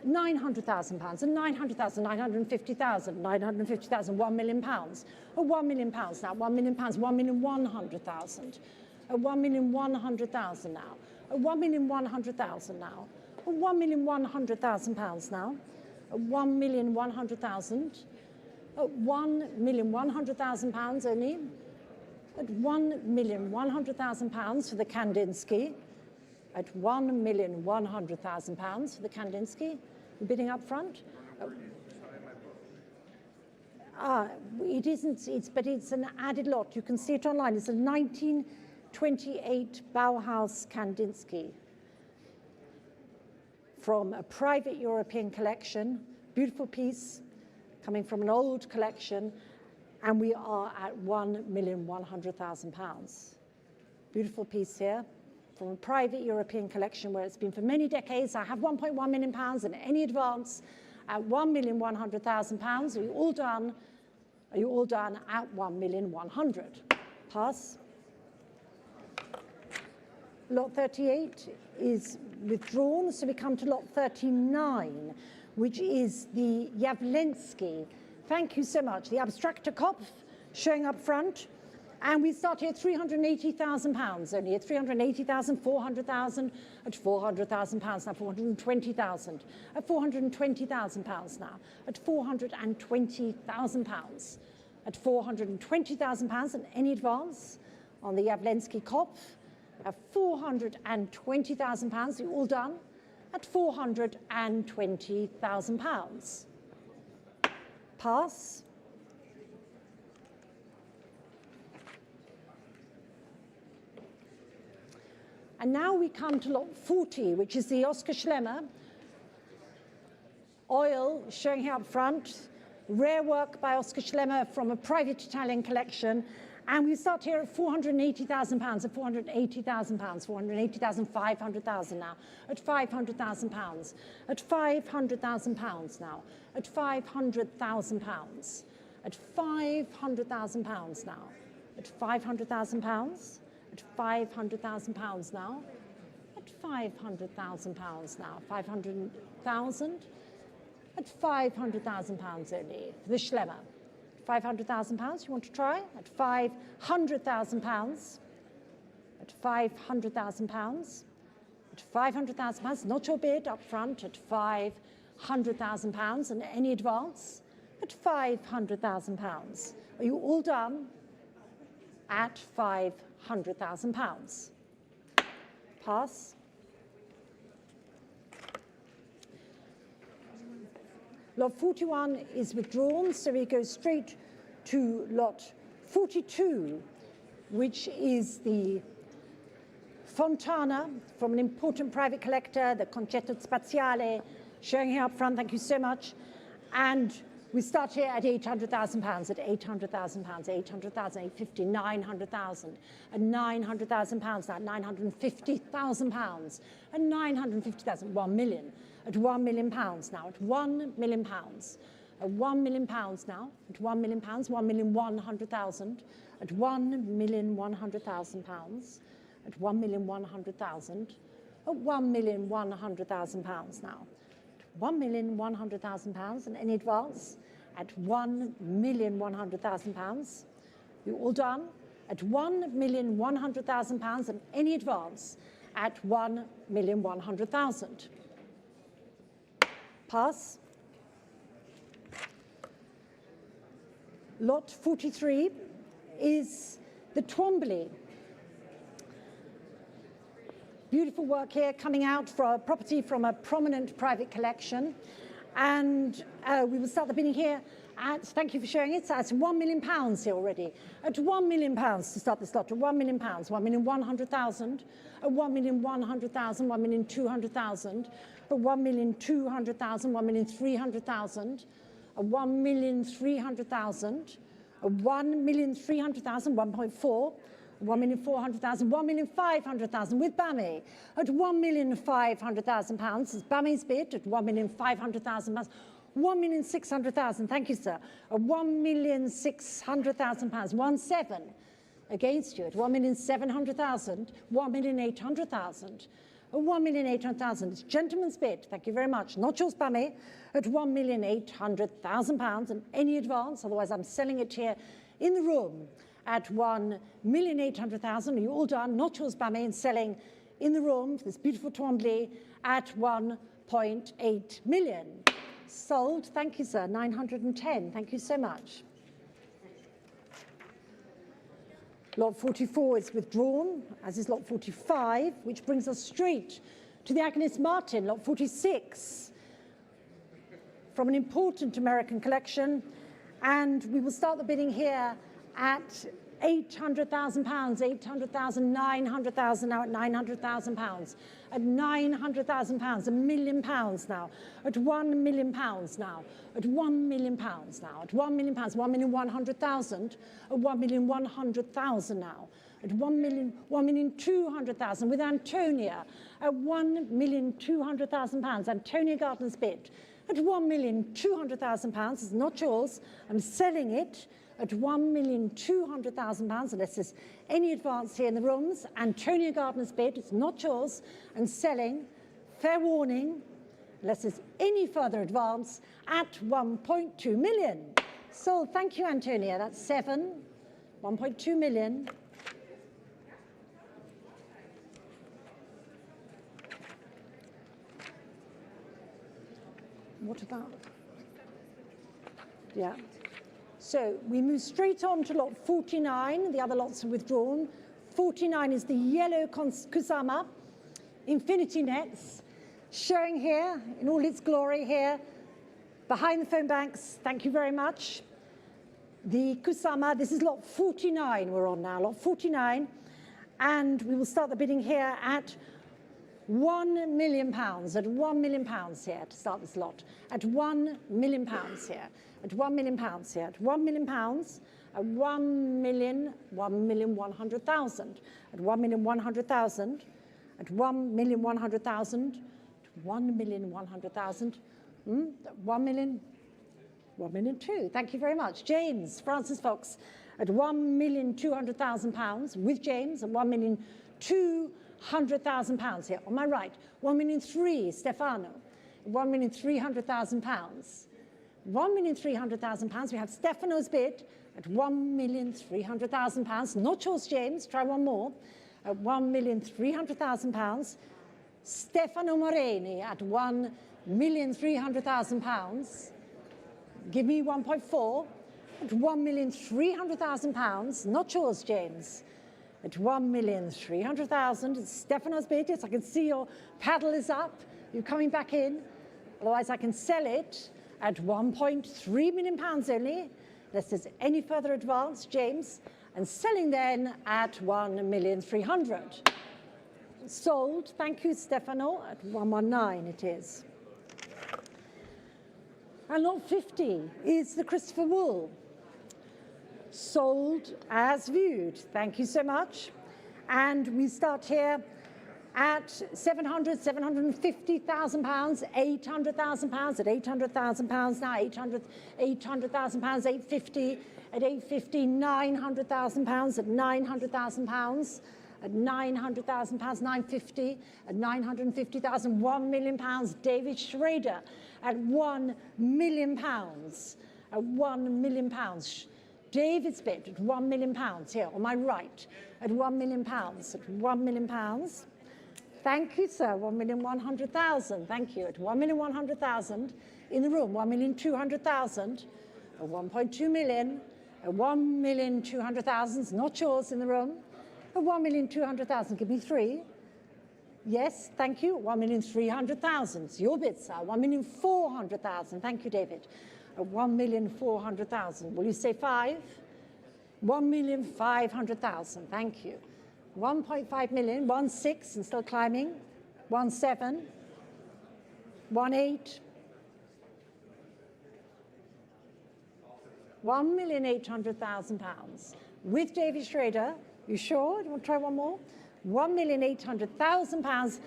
900,000 pounds, and 900,000, 950,000, 950,000, 1 million pounds, or 1 million pounds now, 1 million pounds, 1,100,000, 1,100,000 now, 1,100,000 now, 1,100,000 pounds now, 1,100,000, at £1,100,000 only, at £1,100,000 for the Kandinsky, at £1,100,000 for the Kandinsky. We're bidding up front. It isn't, but it's an added lot. You can see it online. It's a 1928 Bauhaus Kandinsky from a private European collection. Beautiful piece coming from an old collection, and we are at £1,100,000. Beautiful piece here from a private European collection where it's been for many decades. I have £1.1 million and any advance at £1,100,000. Are you all done? Are you all done at £1,100,000? Pass. Lot 38 is withdrawn, so we come to lot 39, which is the Jawlensky. Thank you so much. The Abstrakter Kopf showing up front. And we start here at £380,000 only, at 380,000, 400,000, at £400,000 now, 420,000, at £420,000 now, at £420,000, at £420,000, and any advance on the Jawlensky Kopf, at £420,000, you're all done, at £420,000. Pass. And now we come to lot 40, which is the Oskar Schlemmer. Oil showing here up front. Rare work by Oskar Schlemmer from a private Italian collection. And we start here at £480,000, at £480,000, £480,500,000 now, at £500,000, at £500,000 now, at £500,000, at £500,000 now, at £500,000. At £500,000 now, at £500,000 now, 500,000, at £500,000 only for the Schlemmer. £500,000, you want to try? At £500,000, at £500,000, at £500,000, not your bid up front, at £500,000, and any advance at £500,000. Are you all done? At £500,000. Pass. Lot 41 is withdrawn, so we go straight to lot 42, which is the Fontana from an important private collector, the Concetto Spaziale, showing here up front, thank you so much. And we start here at £800,000, at £800,000, £800,000, £850,000, £900,000, at £900,000 now, £950,000, at £950,000, £1 million, at £1 million now, at £1 million, at £1 million now, at £1 million, £1,100,000, at £1,100,000, at £1,100,000, at £1,100,000 now. £1,100,000 and any advance at £1,100,000. You all done? At £1,100,000 and any advance at £1,100,000. Pass. Lot 43 is the Twombly. Beautiful work here coming out for a property from a prominent private collection. And we will start the bidding here at, thank you for showing it, so that's £1 million here already. At £1 million to start this lot, at £1 million, £1,100,000, at £1,100,000, £1,200,000, at £1,200,000, £1,300,000, at £1,300,000, at £1,300,000, 1.4, £1,400,000, £1,500,000 with BAMI at £1,500,000. It's BAMI's bid at £1,500,000. £1,600,000, thank you, sir. At £1,600,000, 1.7 against you at £1,700,000, £1,800,000. At £1,800,000, it's gentleman's bid, thank you very much. Not yours, BAMI, at £1,800,000 and any advance, otherwise I'm selling it here in the room at £1,800,000. Are you all done? Not yours, BAMI, and selling in the room for this beautiful Twombly at £1.8 million. Sold. Thank you, sir. 910. Thank you so much. Lot 44 is withdrawn, as is lot 45, which brings us straight to the Agnes Martin, lot 46, from an important American collection. And we will start the bidding here at £800,000, 800,000, 900,000, now at £900,000, at £900,000, £1 million now, at £1 million now, at £1 million now, at £1 million, 1,100,000, at £1,100,000 now, at 1,200,000 with Antonia, at £1,200,000, Antonia Gardner's bid, at £1,200,000, it's not yours, I'm selling it, at £1,200,000, unless there's any advance here in the rooms. Antonia Gardner's bid, it's not yours, and selling, fair warning, unless there's any further advance, at 1.2 million. Sold, thank you, Antonia, that's 7, 1.2 million. What about? Yeah. So we move straight on to lot 49. The other lots are withdrawn. 49 is the yellow Kusama, Infinity Nets, showing here in all its glory here, behind the phone banks. Thank you very much. The Kusama, this is lot 49 we're on now, lot 49. And we will start the bidding here at £1 million, at £1 million here to start this lot, at £1 million here, at £1 million here, at £1 million, at 1,100,000, at 1,100,000, at 1,100,000, 1,100,000, 1,200,000. Thank you very much. James, Francis Fox, at £1,200,000 with James, at £1,200,000 here. On my right, 1,300,000, Stefano, £1,300,000. £1,300,000. We have Stefano's bid at £1,300,000. Not yours, James. Try one more. At £1,300,000. Stefano Moreni at £1,300,000. Give me 1.4. At £1,300,000. Not yours, James. At £1,300,000. It's Stefano's bid. Yes, I can see your paddle is up. You're coming back in. Otherwise, I can sell it at £1.3 million only, unless there's any further advance, James, and selling then at £1,300,000. Sold, thank you, Stefano, at 119 it is. And lot 50 is the Christopher Wool. Sold as viewed, thank you so much. And we start here at £750,000, £800,000, at £800,000 now, £800,000, £850,000, at £850,000, £900,000, at £900,000, at £900,000, £950,000, at £950,000, £1 million, David Schrader, at £1 million, at £1 million. David's bid at £1 million here on my right, at £1 million, at £1 million. Thank you, sir. 1,100,000. Thank you. At 1,100,000 in the room. 1,200,000. At 1.2 million. At 1,200,000 is not yours in the room. At 1,200,000. Give me 3. Yes, thank you. 1,300,000. It's your bid, sir. 1,400,000. Thank you, David. At 1,400,000. Will you say 5? 1,500,000. Thank you. 1.5 million, 1.6 and still climbing, 1.7, 1.8, £1,800,000 with David Schrader. You sure? Do you want to try one more? £1,800,000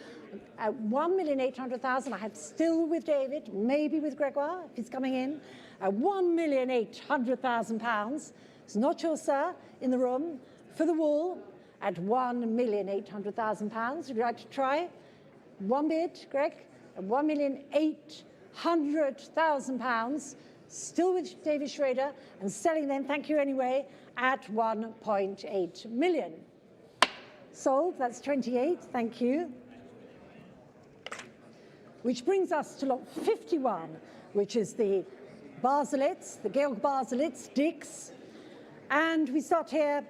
at £1,800,000. I have still with David, maybe with Gregoire if he's coming in, at £1,800,000. It's not yours, sir, in the room for the Wool. At £1,800,000. Would you like to try? One bid, Greg? At £1,800,000. Still with David Schrader and selling them, thank you anyway, at 1.8 million. Sold, that's 28, thank you. which brings us to lot 51, which is the Baselitz, the Georg Baselitz, Dix. And we start here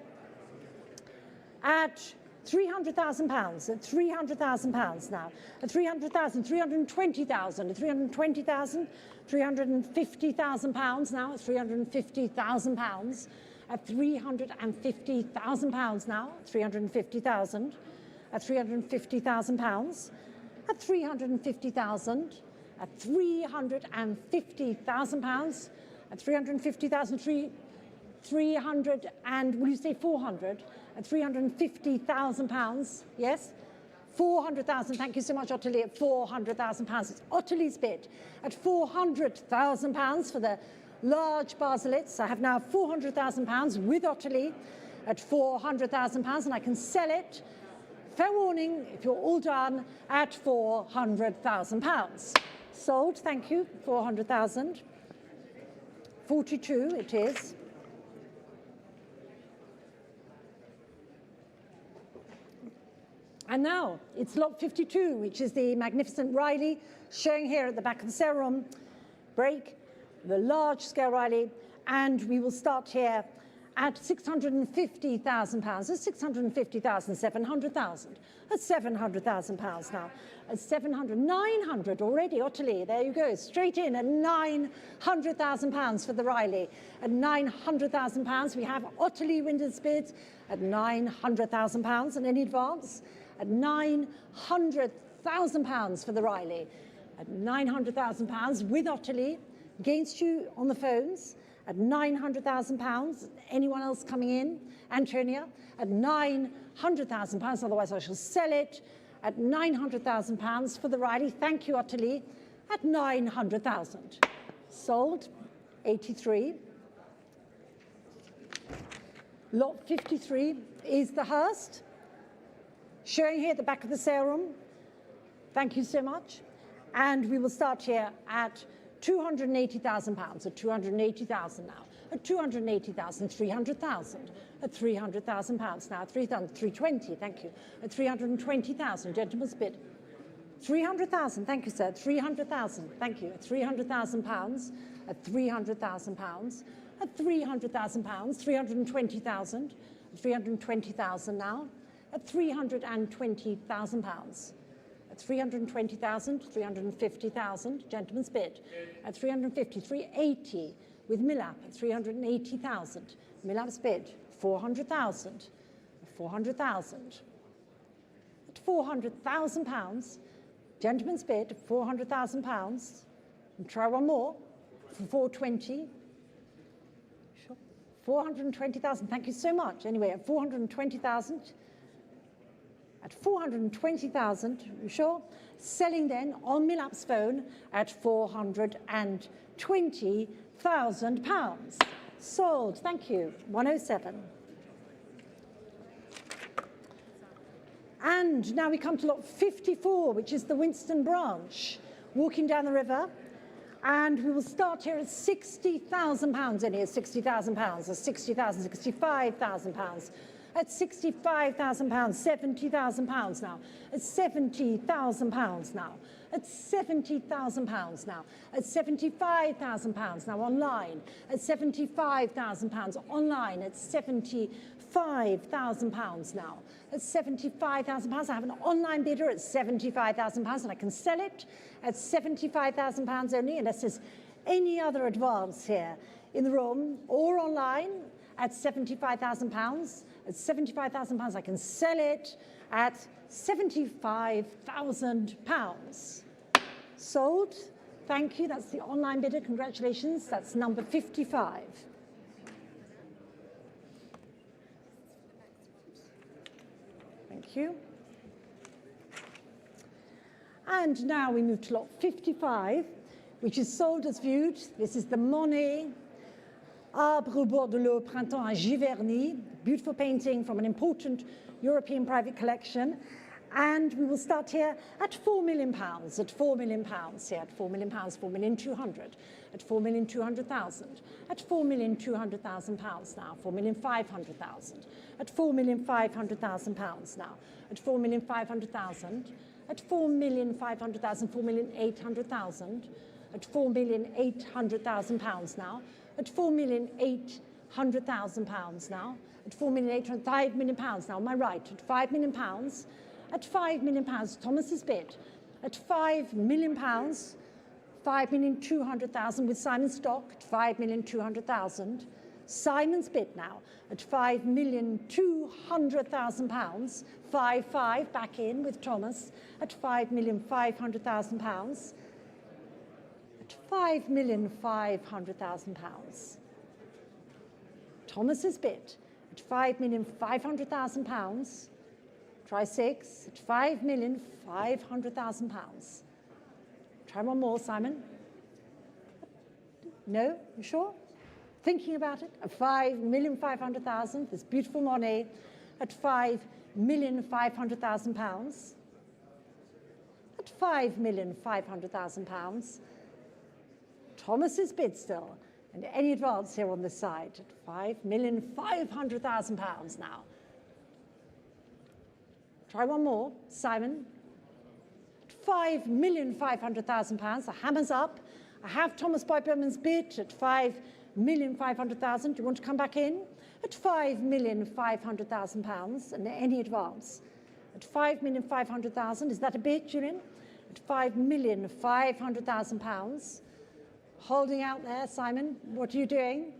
at £300,000, at £300,000 now, at 300,000, 320,000, at 320,000, 350,000 pounds now, at 350,000 pounds, at 350,000 pounds now, 350,000, at 350,000 pounds, at 350,000, at 350,000 pounds, at 350,000, 300 and will you say 400? At 350,000 pounds, yes? 400,000, thank you so much, Ottilie, at 400,000 pounds. It's Ottilie's bid. At 400,000 pounds for the large Baselitz. I have now 400,000 pounds with Ottilie at 400,000 pounds, and I can sell it, fair warning, if you're all done, at 400,000 pounds. Sold, thank you, 400,000. 42 it is. And now it's lot 52, which is the magnificent Riley, showing here at the back of the sale room. Break, the large scale Riley, and we will start here at £650,000. That's 650,000, 700,000. That's 700,000 pounds now. At 700, 900 already, Ottilie, there you go, straight in at 900,000 pounds for the Riley. At 900,000 pounds, we have Ottilie Winder's bids at 900,000 pounds, and any advance? At 900,000 pounds for the Riley. At 900,000 pounds with Ottilie, against you on the phones, at 900,000 pounds. Anyone else coming in? Antonia, at 900,000 pounds, otherwise I shall sell it at 900,000 pounds for the Riley. Thank you, Ottilie, at 900,000. Sold, 83. Lot 53 is the Hurst, showing here at the back of the sale room. Thank you so much. And we will start here at £280,000, at 280,000 now, at 280,000, 300,000, at 300,000 pounds now, 320, thank you, at 320,000, gentleman's bid. 300,000, thank you, sir, 300,000, thank you, at 300,000 pounds, at 300,000 pounds, at 300,000 pounds, 320,000, 320,000 now, at 320,000 pounds. At 320,000, 350,000, gentleman's bid. At 350, 380 with Millap at 380,000. Millap's bid, 400,000, 400,000. At 400,000 pounds, gentleman's bid, 400,000 pounds. And try one more for 420. Sure. 420,000, thank you so much. Anyway, at 420,000. At 420,000, you sure? Selling then on Millap's phone at 420,000 pounds. Sold, thank you, 107. And now we come to lot 54, which is the Winston branch, walking down the river. And we will start here at £60,000 in here, £60,000, or 60,000, 65,000 pounds. At £65,000, £70,000 now. At £70,000 now. At £70,000 now. At £75,000 now online. At £75,000 online. At £75,000 now. At £75,000, I have an online bidder at £75,000, and I can sell it at £75,000 only, unless there's any other advance here in the room or online at £75,000. At £75,000, I can sell it at £75,000. Sold. Thank you. That's the online bidder. Congratulations. That's number 55. Thank you. And now we move to lot 55, which is sold as viewed. This is the Monet Arbre au bord de l'eau, Printemps à Giverny, beautiful painting from an important European private collection. And we will start here at £4 million, at £4 million here, at £4 million, 4,200,000, at 4,200,000, at £4,200,000 now, 4,500,000, at £4,500,000 now, at 4,500,000, at 4,500,000, 4,800,000, at 4,800,000 pounds now, at 4,800,000 pounds now, at 4,800,000, 5 million pounds now, on my right, at 5 million pounds, at 5 million pounds, Thomas's bid, at 5 million pounds, 5,200,000 with Simon's stock at 5,200,000. Simon's bid now at £5,200,000, 5 back in with Thomas at £5,500,000, at £5,500,000. Thomas's bid at £5,500,000, try 6 at £5,500,000. Try one more, Simon. No, you sure? Thinking about it, at 5,500,000, this beautiful money, at £5,500,000, at £5,500,000. Thomas's bid still, and any advance here on this side, at £5,500,000 now. Try one more, Simon. At £5,500,000, the hammer's up. I have Thomas Boyberman's bid at £5,500,000. Do you want to come back in? At £5,500,000 and any advance. At £5,500,000, is that a bid, Julian? At £5,500,000. Holding out there, Simon, what are you doing?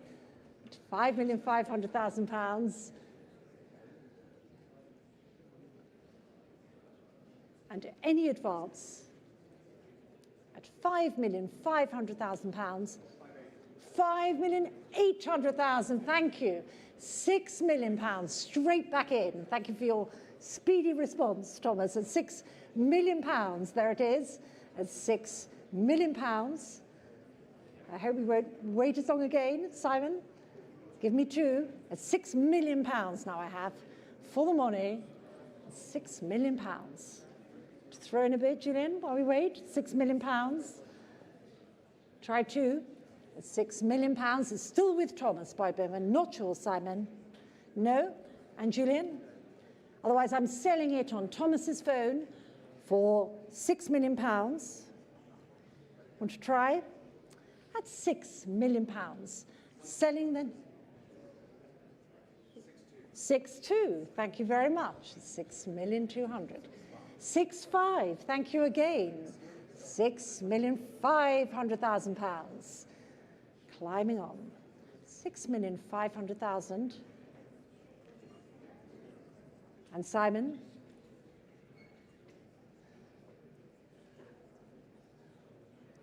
At £5,500,000. And any advance at £5,500,000, £5,800,000, thank you. £6 million, straight back in. Thank you for your speedy response, Thomas. At £6 million, there it is, at £6 million. I hope we won't wait as long again, Simon. Give me 2. At £6 million now I have for the money, £6 million. Throw in a bit, Julian, while we wait. £6 million. Try 2. £6 million is still with Thomas Boyberman. Not yours, Simon. No? And Julian? Otherwise, I'm selling it on Thomas's phone for £6 million. Want to try? At £6 million. Selling the 6.2. Thank you very much. 6,200,000. 6.5, thank you again. £6,500,000. Climbing on. 6,500,000. And Simon?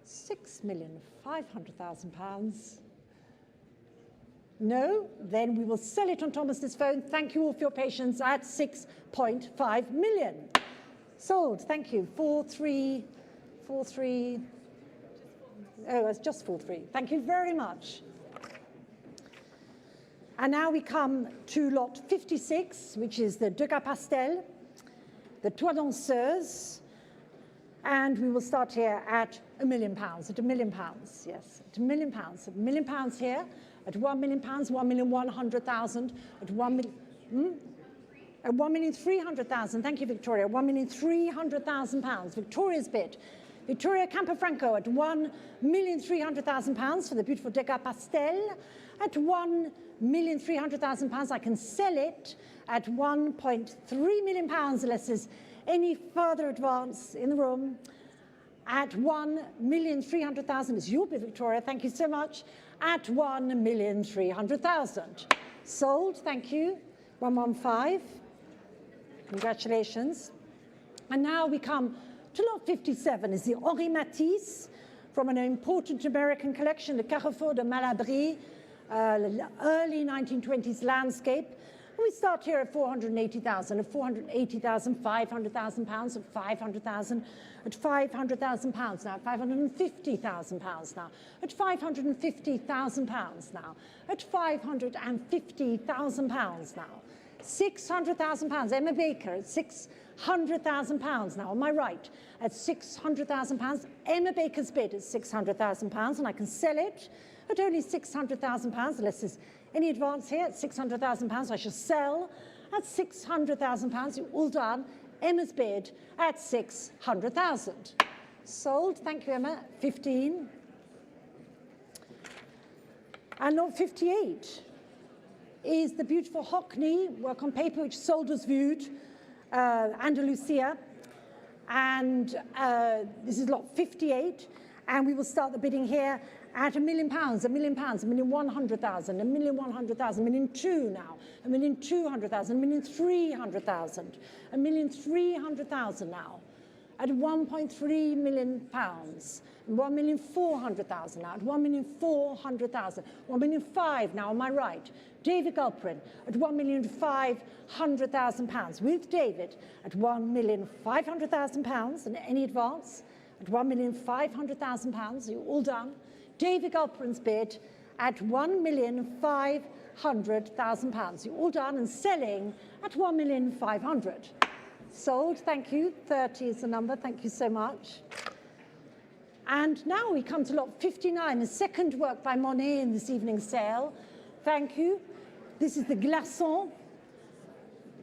£6,500,000. No? Then we will sell it on Thomas's phone. Thank you all for your patience at 6.5 million. Sold, thank you. 4.3. Oh, it's just 4.3. Thank you very much. And now we come to lot 56, which is the Degas Pastel, the Toit Danseuse, and we will start here at £1 million, at £1 million, yes, at £1 million, at £1 million here, at £1 million, 1,100,000, at 1 million, at 1,300,000, thank you, Victoria, £1,300,000, Victoria's bid. Victoria Campofranco at £1,300,000 for the beautiful Degas Pastel. At £1,300,000, I can sell it at £1.3 million, unless there's any further advance in the room. At £1,300,000, it's your bid, Victoria, thank you so much. At £1,300,000. Sold, thank you. 115. Congratulations. And now we come to lot 57, is the Henri Matisse from an important American collection, the Carrefour de Malabry, early 1920s landscape. And we start here at 480,000, at 480,000, 500,000 pounds, at 500,000, at 500,000 pounds now, at 550,000 pounds now, at 550,000 pounds now, at 550,000 pounds now. 600,000 pounds, Emma Baker at 600,000 pounds now, on my right, at 600,000 pounds. Emma Baker's bid at 600,000 pounds, and I can sell it at only 600,000 pounds, unless there's any advance here at 600,000 pounds. I shall sell at 600,000 pounds. You're all done. Emma's bid at 600,000. Sold, thank you, Emma, 15. And lot 58 is the beautiful Hockney work on paper, which sold as viewed, Andalusia. And this is lot 58. And we will start the bidding here at £1 million, £1 million, £1,100,000, £1,100,000, £1,200,000 now, £1,200,000, £1,300,000, £1,300,000 now, at £1.3 million, £1,400,000 now, at £1,400,000, £1,500,000 now on my right. David Gulprin at £1,500,000, with David at £1,500,000, and any advance at £1,500,000, you're all done. David Gulprin's bid at £1,500,000. You're all done and selling at £1,500,000. Sold, thank you. 30 is the number, thank you so much. And now we come to lot 59, the second work by Monet in this evening's sale. Thank you. This is the Glaçon,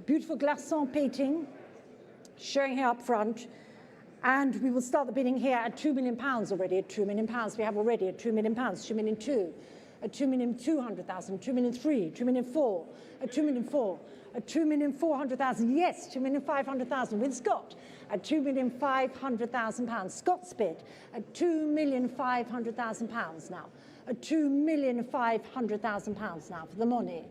beautiful Glaçon painting, showing here up front. And we will start the bidding here at £2 million already, at £2 million. We have already at £2 million, £2,200,000, at £2,200,000, £2,300,000, £2,400,000, at £2,400,000, at £2,400,000, yes, £2,500,000 with Scott, at £2,500,000. Scott's bid at £2,500,000 now, at £2,500,000 now for the Monet,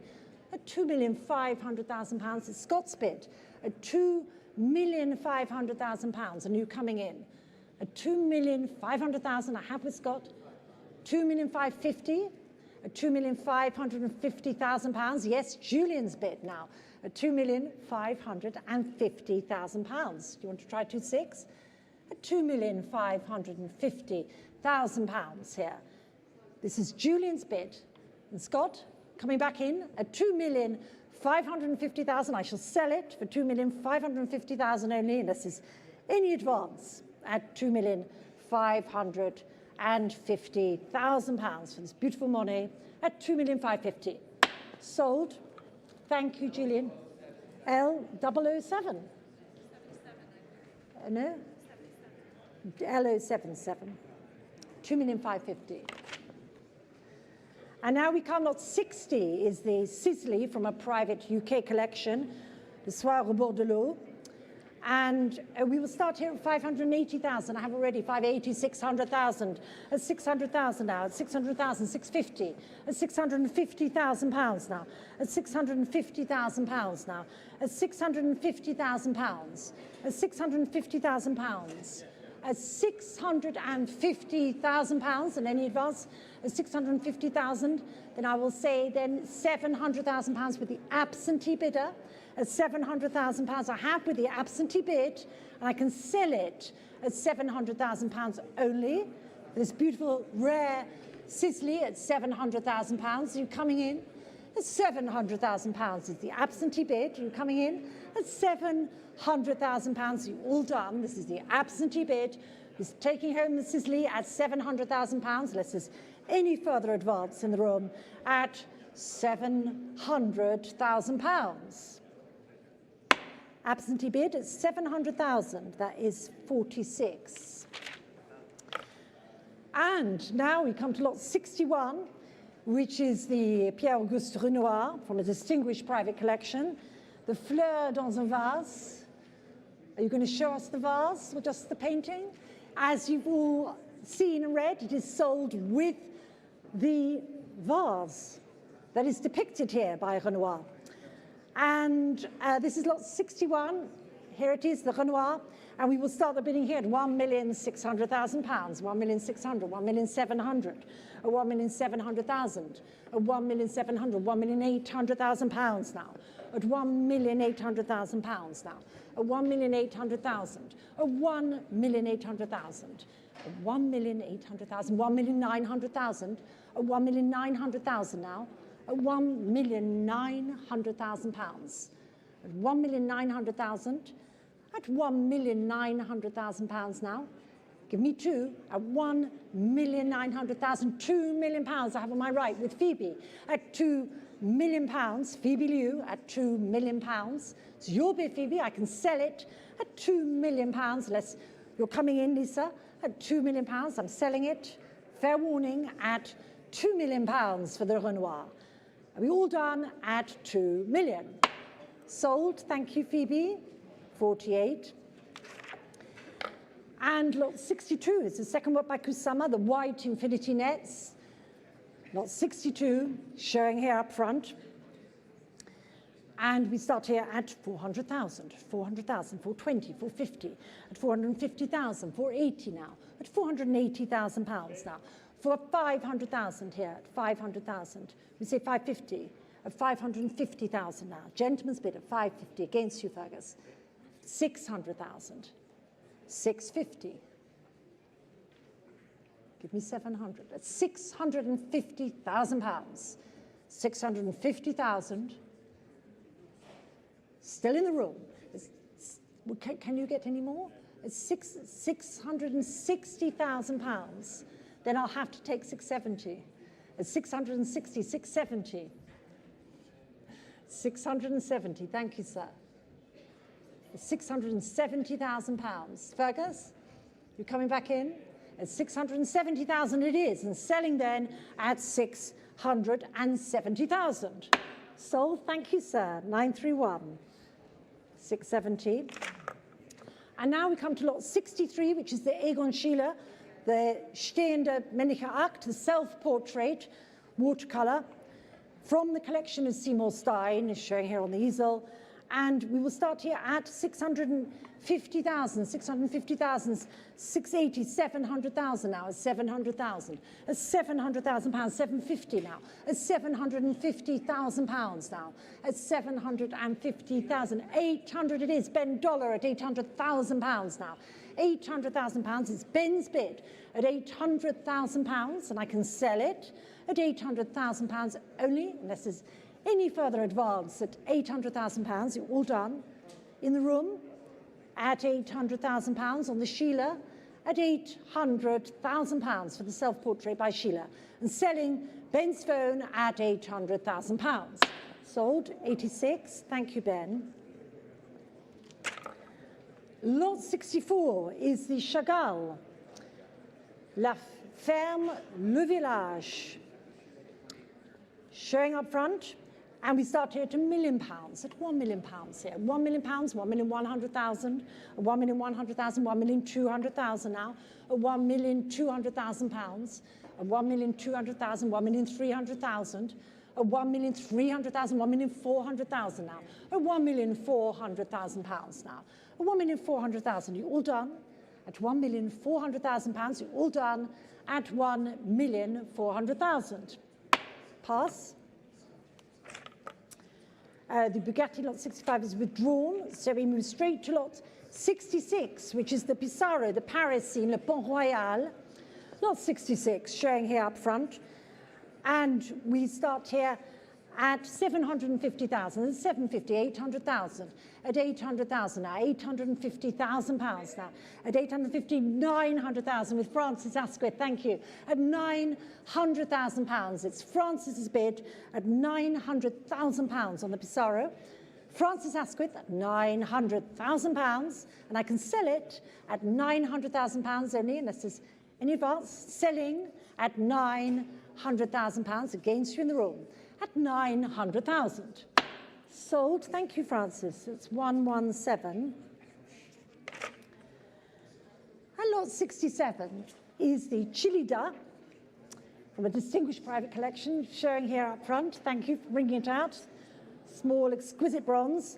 at £2,500,000. It's Scott's bid at £2,500,000, and you coming in at £2,500,000. I have with Scott, £2,550,000, at £2,550,000. Yes, Julian's bid now at £2,550,000. Do you want to try 2.6? At £2,550,000 here. This is Julian's bid, and Scott coming back in at £2,550,000. I shall sell it for £2,550,000 only, unless there's any advance at £2,550,000 for this beautiful Monet at £2,550,000. Sold. Thank you, Julian. L007. No? L077. £2,550,000. And now we come, lot 60 is the Sisley from a private UK collection, the Soir au bord de l'eau. And we will start here at 580,000. I have already 580, 600,000, at 600,000 now, at 600,000, 650, at 650,000 pounds now, at 650,000 pounds now, at 650,000 pounds, at 650,000 pounds, at 650,000 pounds, and any advance at 650,000, then I will say then 700,000 pounds with the absentee bidder. At 700,000 pounds I have with the absentee bid, and I can sell it at 700,000 pounds only. This beautiful rare Sisley at 700,000 pounds. You're coming in at 700,000 pounds is the absentee bid. You're coming in at 700,000 pounds. You're all done. This is the absentee bid. Who's taking home the Sisley at 700,000 pounds, unless there's any further advance in the room, at 700,000 pounds. Absentee bid at 700,000, that is 46. And now we come to lot 61, which is the Pierre-Auguste Renoir from a distinguished private collection, the Fleur dans un vase. Are you going to show us the vase or just the painting? As you've all seen and read, it is sold with the vase that is depicted here by Renoir. And this is lot 61. Here it is, the Renoir. And we will start the bidding here at £1,600,000, £1,600,000, £1,700,000, £1,700,000, £1,700,000, £1,800,000 now, at £1,800,000 now, at £1,800,000, at £1,800,000, at £1,800,000, £1,900,000, at £1,900,000 now, at £1,900,000, at £1,900,000, at £1,900,000 now, Give me 2 at 1,900,000, £2 million I have on my right with Phoebe at £2 million, Phoebe Liu at £2 million. It's your bid, Phoebe, I can sell it at £2 million, unless you're coming in, Lisa, at £2 million, I'm selling it, fair warning, at £2 million for the Renoir. Are we all done at 2 million? Sold, thank you, Phoebe, 48. And lot 62 is the second work by Kusama, the white infinity nets. Lot 62, showing here up front. And we start here at 400,000, 400,000, 420, 450, at 450,000, 480 now, at 480,000 pounds now, for 500,000 here, at 500,000. We say 550, at 550,000 now. Gentleman's bid at 550 against you, Fergus. 600,000. 650. Give me 700. That's 650,000 pounds. 650,000. Still in the room. Can you get any more? It's 660,000 pounds. Then I'll have to take 670. It's 660, 670. 670. Thank you, sir. 670,000 pounds. Fergus, you coming back in? At 670,000 it is, and selling then at 670,000. Sold, thank you, sir. 931. 670. And now we come to lot 63, which is the Egon Schiele, the Stehende Männliche Akt, the self-portrait, watercolor, from the collection of Seymour Stein, is showing here on the easel. And we will start here at 650,000, 650,000, 680, 700,000 now, at 700,000, at 700,000 pounds, 750 now, at 750,000 pounds now, at 750,000, 800 it is, Ben Dollar at 800,000 pounds now, 800,000 pounds is Ben's bid at 800,000 pounds, and I can sell it at 800,000 pounds only, unless there's any further advance at 800,000 pounds. You're all done. In the room at 800,000 pounds, on the Schiele at 800,000 pounds for the self-portrait by Schiele, and selling Ben's phone at 800,000 pounds. Sold 86. Thank you, Ben. Lot 64 is the Chagall, La Ferme, Le Village, showing up front. And we start here at £1 million, at £1 million here. £1 million, 1,100,000, 1,100,000, 1,200,000 now, at £1,200,000 pounds, at £1,200,000, 1,300,000, at £1,300,000, 1,400,000 now, at £1,400,000 pounds now, at £1,400,000. You all done? At £1,400,000 pounds. You all done? At £1,400,000. Pass. The Bugatti lot 65 is withdrawn, so we move straight to lot 66, which is the Pissarro, the Paris scene, Le Pont Royal. Lot 66, showing here up front. And we start here at 750,000, 750, 800,000, at 800,000 now, 850,000 pounds now, at 850, 900,000 with Francis Asquith, thank you, at 900,000 pounds. It's Francis's bid at 900,000 pounds on the Pissarro. Francis Asquith at 900,000 pounds, and I can sell it at 900,000 pounds only, unless there's any advance, selling at 900,000 pounds against you in the room. At 900,000. Sold, thank you, Francis. It's 117. And lot 67 is the Chilida from a distinguished private collection, showing here up front. Thank you for bringing it out. Small, exquisite bronze.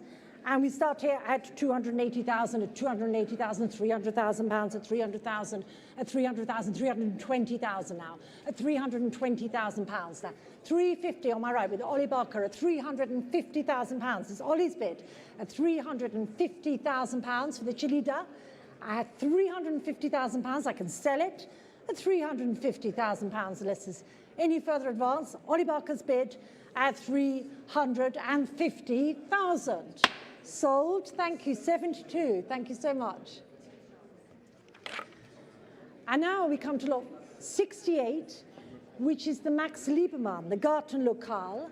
And we start here at 280,000, at 280,000, 300,000 pounds, at 300,000, at 300,000, 320,000 now, at 320,000 pounds now. 350 on my right with Ollie Barker at 350,000 pounds. It's Ollie's bid at 350,000 pounds for the Chilida. At 350,000 pounds, I can sell it at 350,000 pounds unless there's any further advance. Ollie Barker's bid at 350,000. Sold, thank you, 72, thank you so much. And now we come to lot 68, which is the Max Liebermann, the Gartenlokal,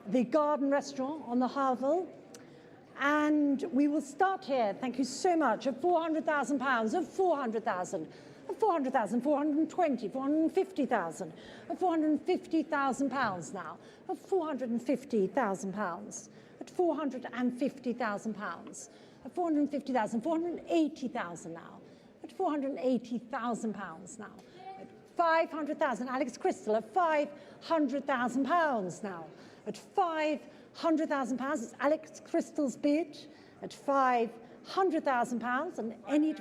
the garden restaurant on the Havel. And we will start here, thank you so much, of £400,000, of 400,000, of 400,000, 420, 450,000, of £450,000 now, of £450,000, at £450,000, at 450,000, 480,000 now, at £480,000 now, at 500,000, Alex Crystal, at £500,000 now, at £500,000, it's Alex Crystal's bid, at £500,000, and any,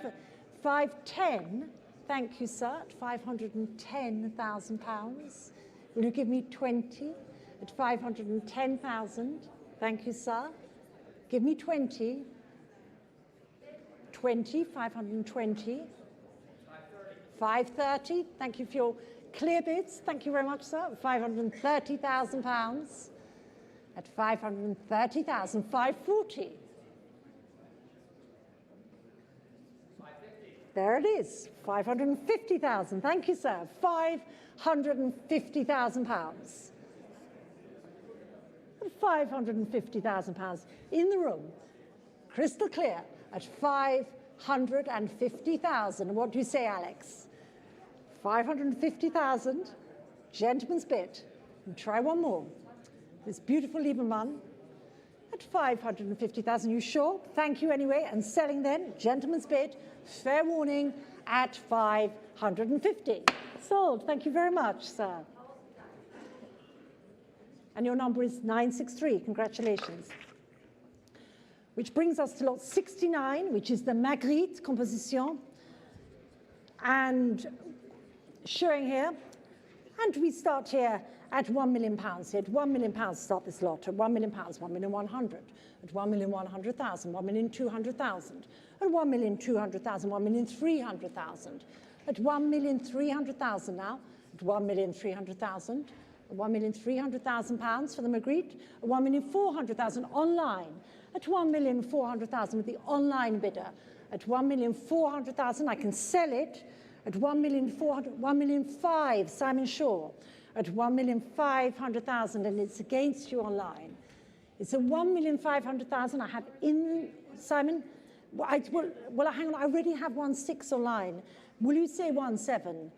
510, thank you, sir, at £510,000. Will you give me 20 at 510,000? Thank you, sir. Give me 20. 20, 520. 530. Thank you for your clear bids. Thank you very much, sir. £530,000. At 530,000, 540. There it is, 550,000. Thank you, sir. £550,000. £550,000 in the room, crystal clear, at 550,000. What do you say, Alex? 550,000, gentleman's bid. And try one more. This beautiful Liebermann at 550,000. You sure? Thank you anyway. And selling then, gentleman's bid, fair warning, at 550. Sold. Thank you very much, sir. And your number is 963. Congratulations. Which brings us to lot 69, which is the Magritte composition. And showing here, and we start here at £1 million here. At £1 million start this lot. At £1 million, 1,100,000. At 1,100,000, 1,200,000. At 1,200,000, 1,300,000. At 1,300,000 now. At 1,300,000. £1,300,000 for the Magritte. At 1,400,000 online. At 1,400,000 with the online bidder. At 1,400,000 I can sell it. At 1,400,000, 1,500,000 Simon Shaw. At 1,500,000 and it's against you online. It's a 1,500,000 I have in Simon. Well, hang on. I already have 1.6 online. Will you say 1.7?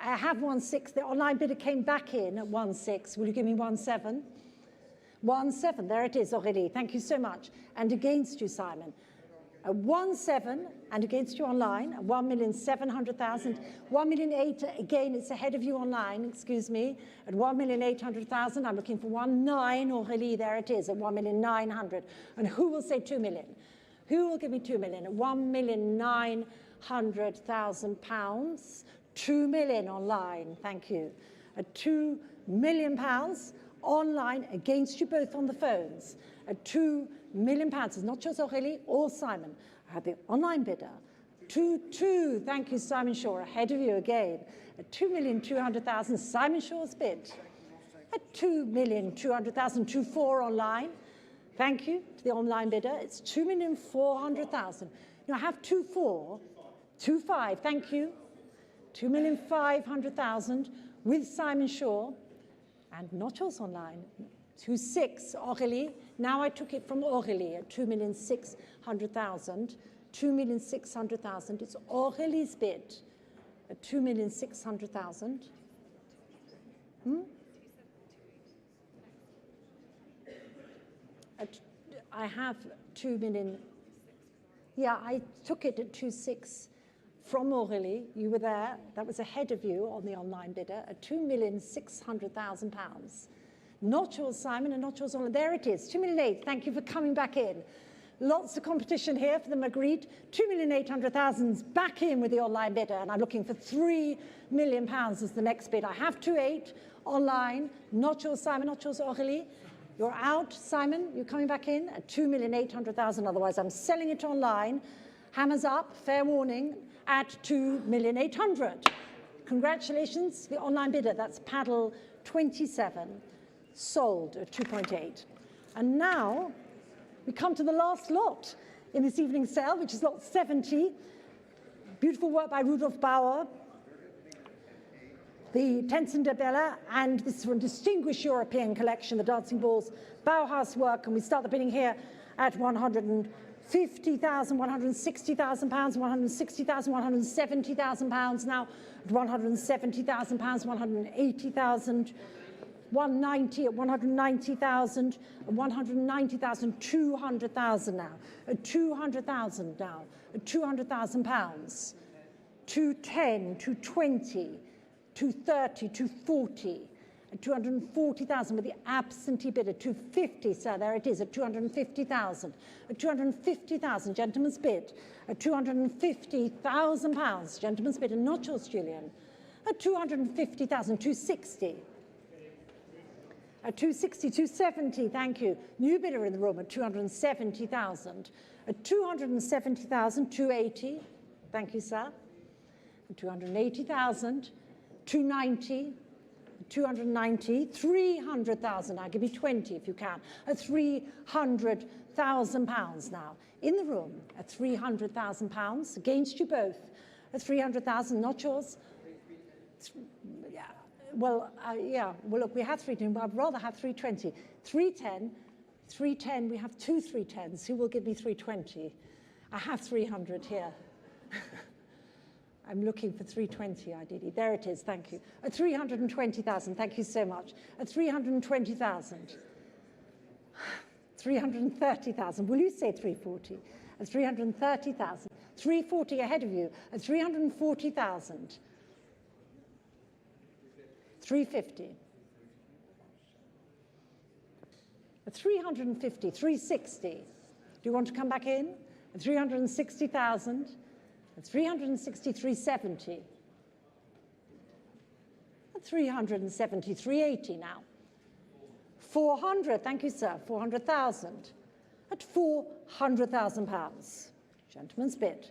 I have 1.6. The online bidder came back in at 1.6. Will you give me 1.7? 1.7. There it is, Aurélie. Thank you so much. And against you, Simon. At 1.7 and against you online, 1,700,000, 1,800,000, again, it's ahead of you online, excuse me, at 1,800,000, I'm looking for 1.9, Aurélie, there it is, at 1,900,000. And who will say 2 million? Who will give me 2 million? At £1,900,000, 2 million online, thank you. At £2 million online against you both on the phones. At £2 million, it's not just Aurélie or Simon. I have the online bidder. 2, thank you, Simon Shaw, ahead of you again. At 2,200,000, Simon Shaw's bid. At 2,200,000, 2.4 online. Thank you to the online bidder. It's 2,400,000. Now I have 2.4, 2.5, thank you. 2,500,000 with Simon Shaw and not yours online. 2.6, Aurélie. Now I took it from Aurélie at 2,600,000. 2,600,000. It's Aurélie's bid at 2,600,000. I have 2 million. Yeah, I took it at 2.6 from Aurélie. You were there. That was ahead of you on the online bidder at £2,600,000. Not yours, Simon, and not yours online. There it is, 2,800,000. Thank you for coming back in. Lots of competition here for the Magritte. 2,800,000's back in with the online bidder, and I'm looking for £3 million as the next bid. I have 2.8 online. Not yours, Simon, not yours, Aurélie. You're out, Simon. You're coming back in at 2,800,000. Otherwise, I'm selling it online. Hammers up, fair warning, at 2,800,000. Congratulations, the online bidder. That's paddle 27. Sold at 2.8. And now we come to the last lot in this evening's sale, which is lot 70. Beautiful work by Rudolf Bauer. The Tenson de Bella, and this is from a distinguished European collection, the Dancing Balls Bauhaus work, and we start the bidding here at 150,000, 160,000 pounds, 160,000, 170,000 pounds now, at 170,000 pounds, 180,000, 190 at 190,000, 190,000, 200,000 now, at 200,000 now, at 200,000 pounds, 210, 220, 230, 240, at 240,000 with the absentee bidder, 250, sir, there it is, at 250,000, at 250,000, gentleman's bid, at 250,000 pounds, gentleman's bid, and not yours, Julian, at 250,000, 260, at 260, 270, thank you, new bidder in the room at 270,000, at 270,000, 280, thank you, sir, at 280,000, 290, 290, 300,000, I'll give you 20 if you can, at 300,000 pounds now. In the room at 300,000 pounds, against you both, at 300,000, not yours. Yeah, well, look, we have 310, but I'd rather have 320. 310, we have two 310s. Who will give me 320? I have 300 here. I'm looking for 320, ideally. There it is, thank you. At 320,000, thank you so much. At 320,000. 330,000, will you say 340? At 330,000. 340 ahead of you. At 340,000. 350. At 350, 360. Do you want to come back in? At 360,000. At 360, 370. At 370, 380 now. 400, thank you, sir, 400,000. At 400,000 pounds. Gentleman's bid.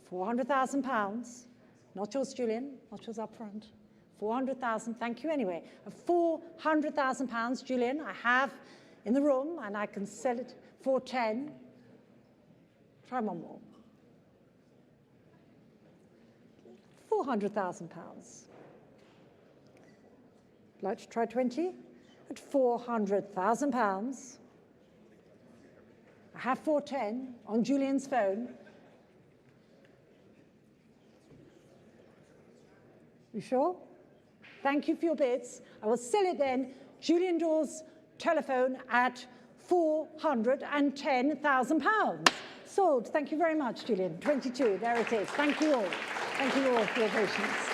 400,000 pounds. Not yours, Julian, not yours up front. 400,000, thank you anyway. At 400,000 pounds, Julian, I have in the room, and I can sell it for 410. Try one more. 400,000 pounds. Like to try 20? At 400,000 pounds. I have 410 on Julian's phone. You sure? Thank you for your bids. I will sell it then. Julian Dawes' telephone at 410,000 pounds. Sold. Thank you very much, Julian. 22. There it is. Thank you all. Thank you all for your patience.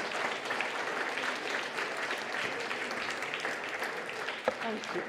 Thank you.